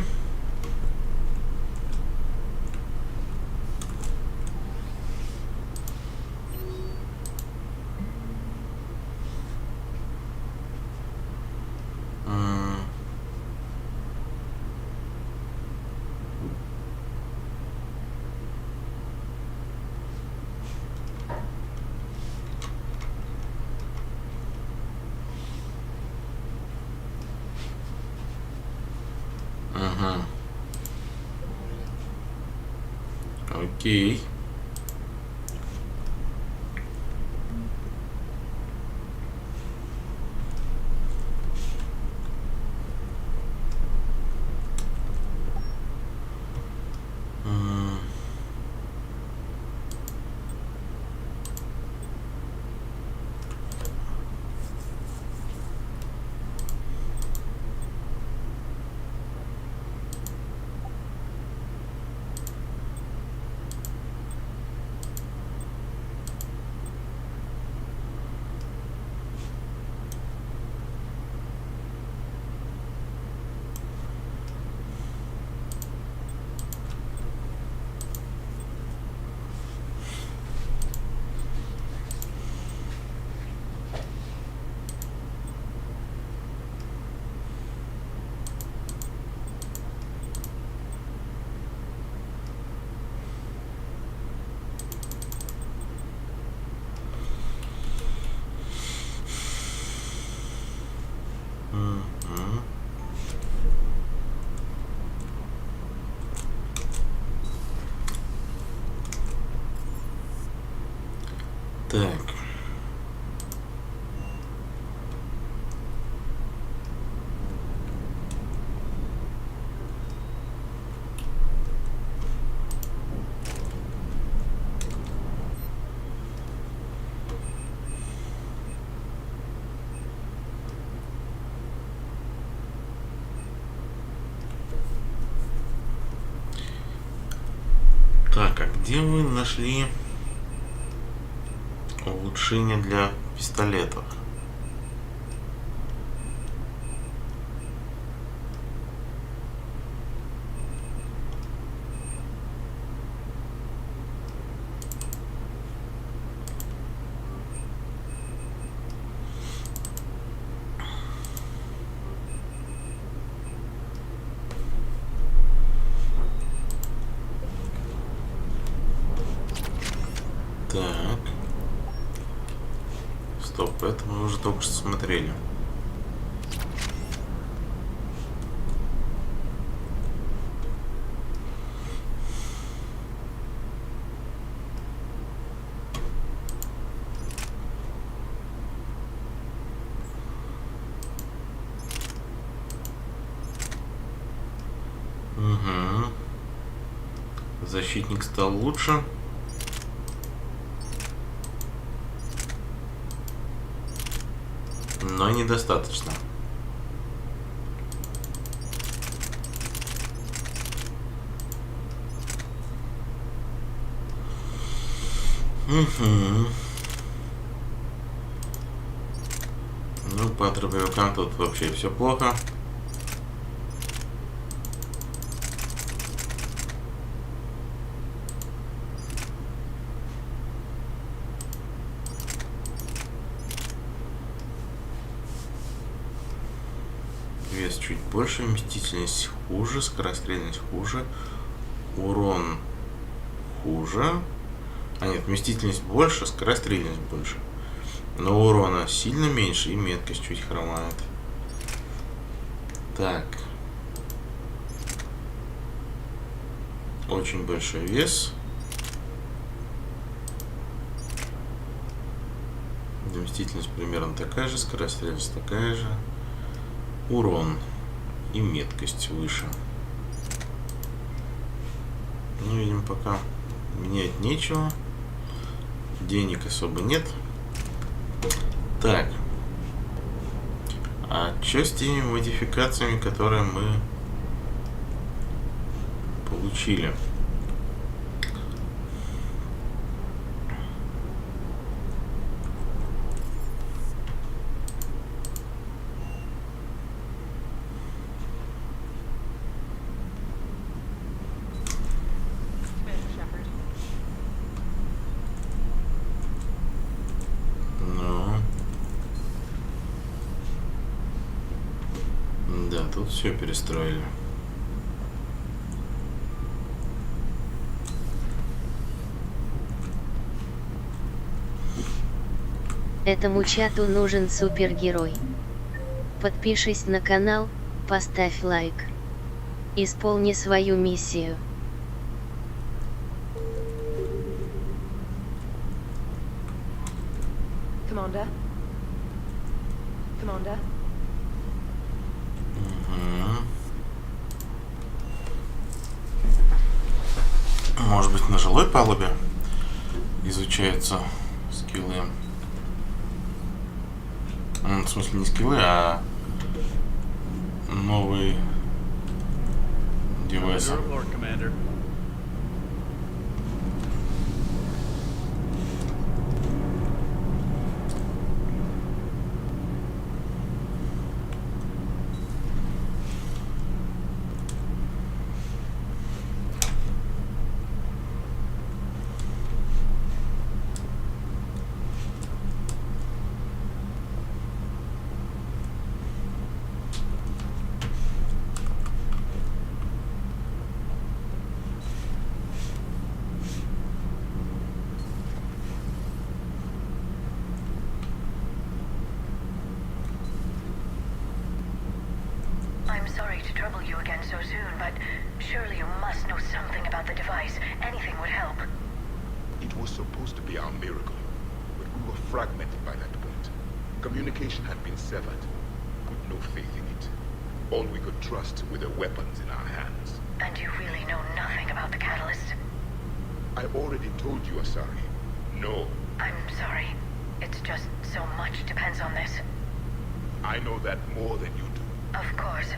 Speaker 1: Ага. Окей. Так. Так, а где вы нашли улучшение для пистолетов? Так. Стоп, это мы уже только что смотрели. Угу. Защитник стал лучше. Но недостаточно. Угу. Ну, по дробовикам тут вообще все плохо. Вес чуть больше, вместительность хуже, скорострельность хуже, урон хуже. А нет, вместительность больше, скорострельность больше. Но урона сильно меньше и меткость чуть хромает. Так. Очень большой вес. Вместительность примерно такая же, скорострельность такая же. Урон и меткость выше. Ну, видимо, пока менять нечего. Денег особо нет. Так. А что с теми модификациями, которые мы получили? Да, тут все перестроили.
Speaker 6: Этому чату нужен супергерой. Подпишись на канал, поставь лайк. Исполни свою миссию.
Speaker 10: Commander? Commander?
Speaker 1: Может быть, на жилой палубе изучаются скиллы. В смысле, не скиллы, а новые девайсы.
Speaker 5: I'm sorry to trouble you again so soon, but surely you must know something about the device. Anything would help.
Speaker 7: It was supposed to be our miracle, but we were fragmented by that point. Communication had been severed. Put no faith in it. All we could trust were the weapons in our hands.
Speaker 5: And you really know nothing about the catalyst?
Speaker 7: I already told you, Asari. No.
Speaker 5: I'm sorry. It's just so much depends on this.
Speaker 7: I know that more than you do.
Speaker 5: Of course.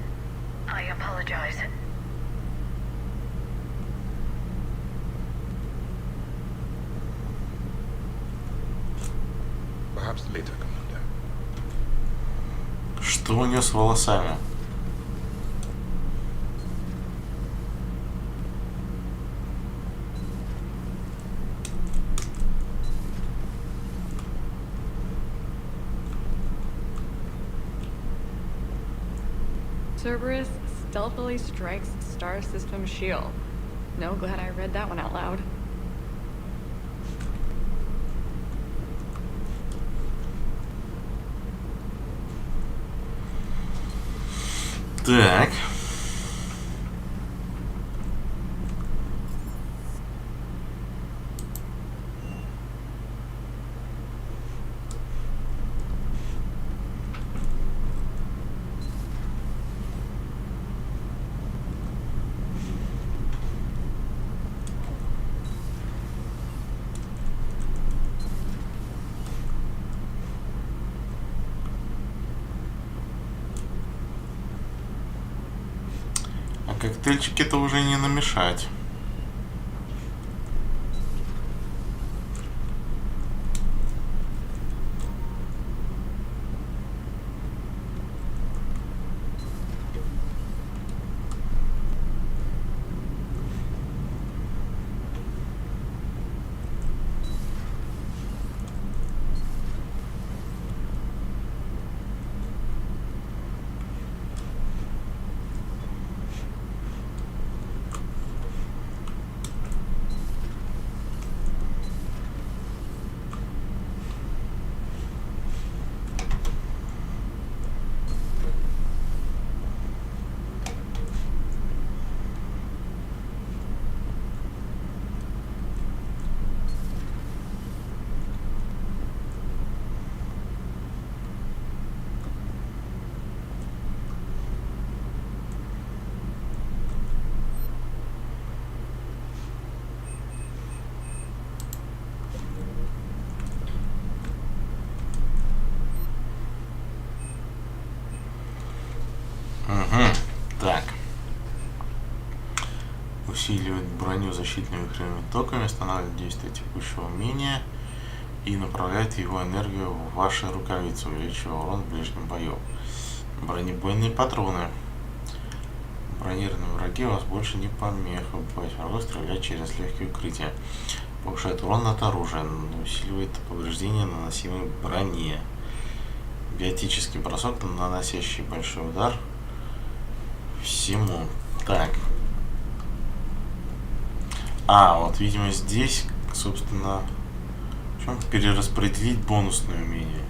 Speaker 5: I apologize.
Speaker 7: Perhaps later, Commander.
Speaker 1: Что у нее с волосами?
Speaker 21: Cerberus stealthily strikes Star System shield. No, glad I read that one out loud.
Speaker 1: Так. Коктейльчики-то уже не намешать. Так. Усиливает броню защитными ветряными токами, останавливает действие текущего умения и направляет его энергию в ваши рукавицы, увеличивая урон в ближнем бою. Бронебойные патроны. Бронированные враги вас больше не помеха. Убивать врагов, стрелять через легкие укрытия. Повышает урон от оружия, усиливает повреждения, наносимые броне. Биотический бросок, наносящий большой удар всему. Так. Вот, видимо, здесь, собственно, в чем перераспределить бонусные умения.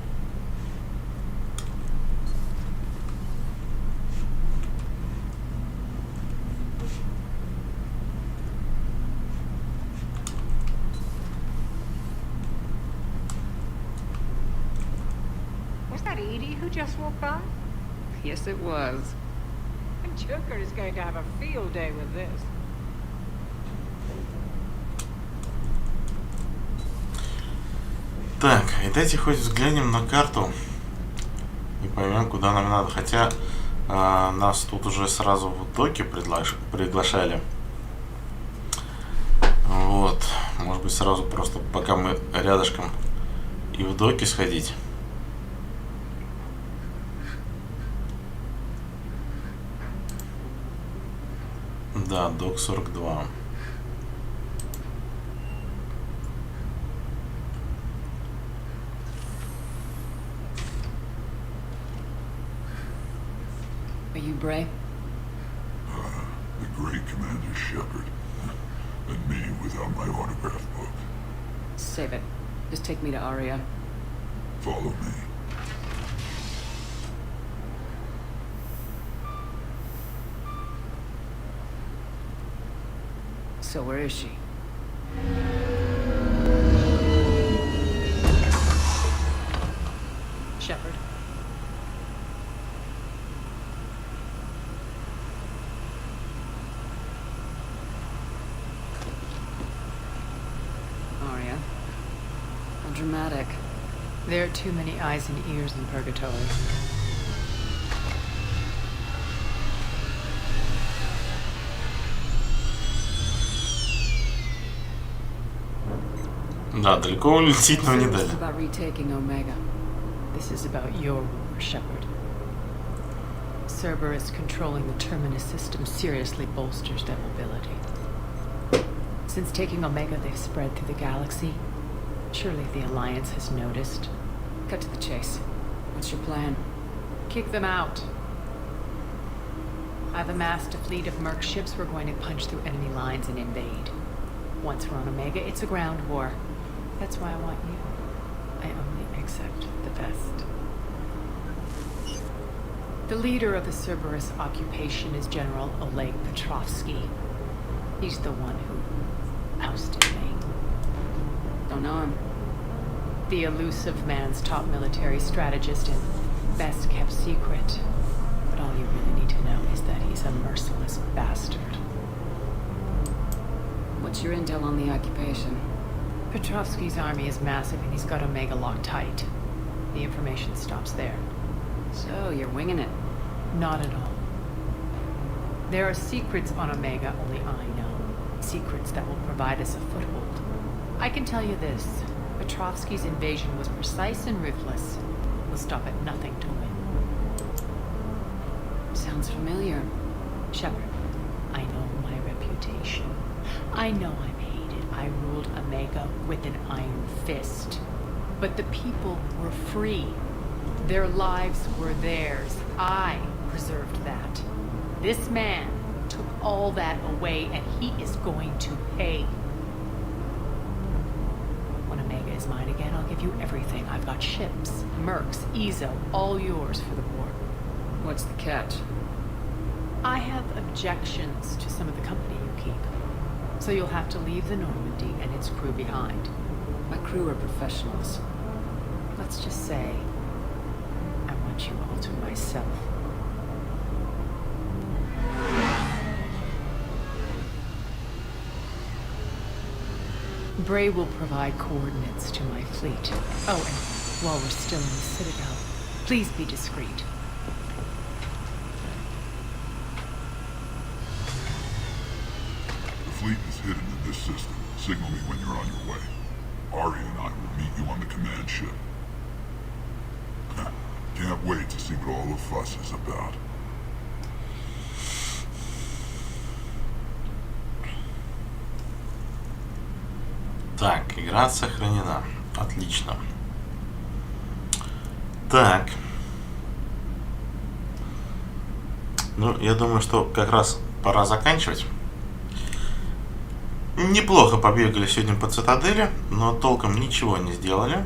Speaker 2: lady who just walked by?
Speaker 14: Yes, it was. Joker is going to have a field day with this.
Speaker 1: Так, и дайте хоть взглянем на карту и поймем, куда нам надо. Хотя нас тут уже сразу в доки приглашали. Вот. Может быть, сразу просто, пока мы рядышком, и в доки сходить. Да, док 42.
Speaker 14: Are you Bray?
Speaker 8: The great Commander Shepard. And me without my autograph book.
Speaker 14: Save it. Just take me to Aria.
Speaker 8: Follow me.
Speaker 14: So where is she?
Speaker 2: Shepard.
Speaker 14: Aria. How dramatic.
Speaker 2: There are too many eyes and ears in Purgatory.
Speaker 1: Да, далеко улететь нам не дали.
Speaker 14: This is about retaking Omega.
Speaker 2: This is about your war, Shepard. Cerberus controlling the Terminus system seriously bolsters their mobility. Since taking Omega, they've spread through the galaxy. Surely the Alliance has noticed.
Speaker 14: Cut to the chase. What's your plan?
Speaker 2: Kick them out. I've amassed a fleet of merc ships. We're going to punch through enemy lines and invade. Once we're on Omega, it's a ground war. That's why I want you. I only accept the best. The leader of the Cerberus occupation is General Oleg Petrovsky. He's the one who ousted me.
Speaker 14: Don't know him.
Speaker 2: The elusive man's top military strategist and best kept secret. But all you really need to know is that he's a merciless bastard.
Speaker 14: What's your intel on the occupation?
Speaker 2: Petrovsky's army is massive and he's got Omega locked tight. The information stops there.
Speaker 14: So, you're winging it?
Speaker 2: Not at all. There are secrets on Omega only I know. Secrets that will provide us a foothold. I can tell you this. Petrovsky's invasion was precise and ruthless. We'll stop at nothing to win.
Speaker 14: Sounds familiar.
Speaker 2: Shepard, I know my reputation. I know I'm hated. I ruled Omega with an iron fist. But the people were free. Their lives were theirs. I preserved that. This man took all that away, and he is going to pay. When Omega is mine again, I'll give you everything. I've got ships, mercs, Ezo, all yours for the war.
Speaker 14: What's the catch?
Speaker 2: I have objections to some of the company you keep. So you'll have to leave the Normandy and its crew behind.
Speaker 14: My crew are professionals.
Speaker 2: Let's just say, I want you all to myself. Bray will provide coordinates to my fleet. Oh, and while we're still in the Citadel, please be discreet.
Speaker 8: The fleet is hidden in this system. Signal me when you're on your way. Ari and I will meet you on the command ship. Can't wait to see what all the fuss is about.
Speaker 1: Так, игра сохранена. Отлично. Так. Ну, я думаю, что как раз пора заканчивать. Неплохо побегали сегодня по цитадели, но толком ничего не сделали.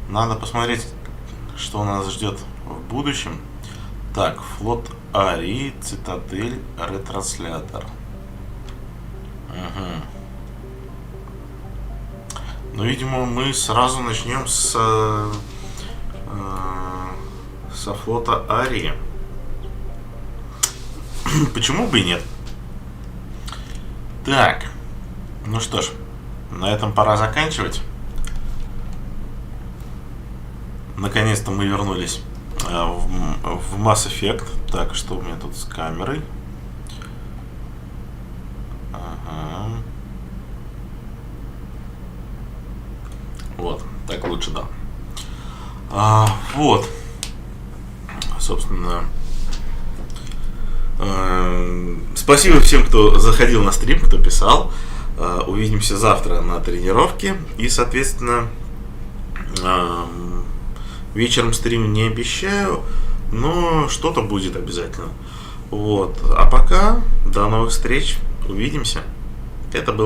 Speaker 1: Надо посмотреть, что нас ждет в будущем. Так, флот Арии, цитадель, ретранслятор. Угу. Ну, видимо, мы сразу начнем с Со флота Арии. Почему бы и нет? Так. Ну что ж, на этом пора заканчивать. Наконец-то мы вернулись в Mass Effect. Так, что у меня тут с камерой? Ага. Вот, так лучше, да. Вот. Собственно, спасибо всем, кто заходил на стрим, кто писал. Увидимся завтра на тренировке. И, соответственно, вечером стрим не обещаю, но что-то будет обязательно. Вот. А пока, до новых встреч. Увидимся. Это был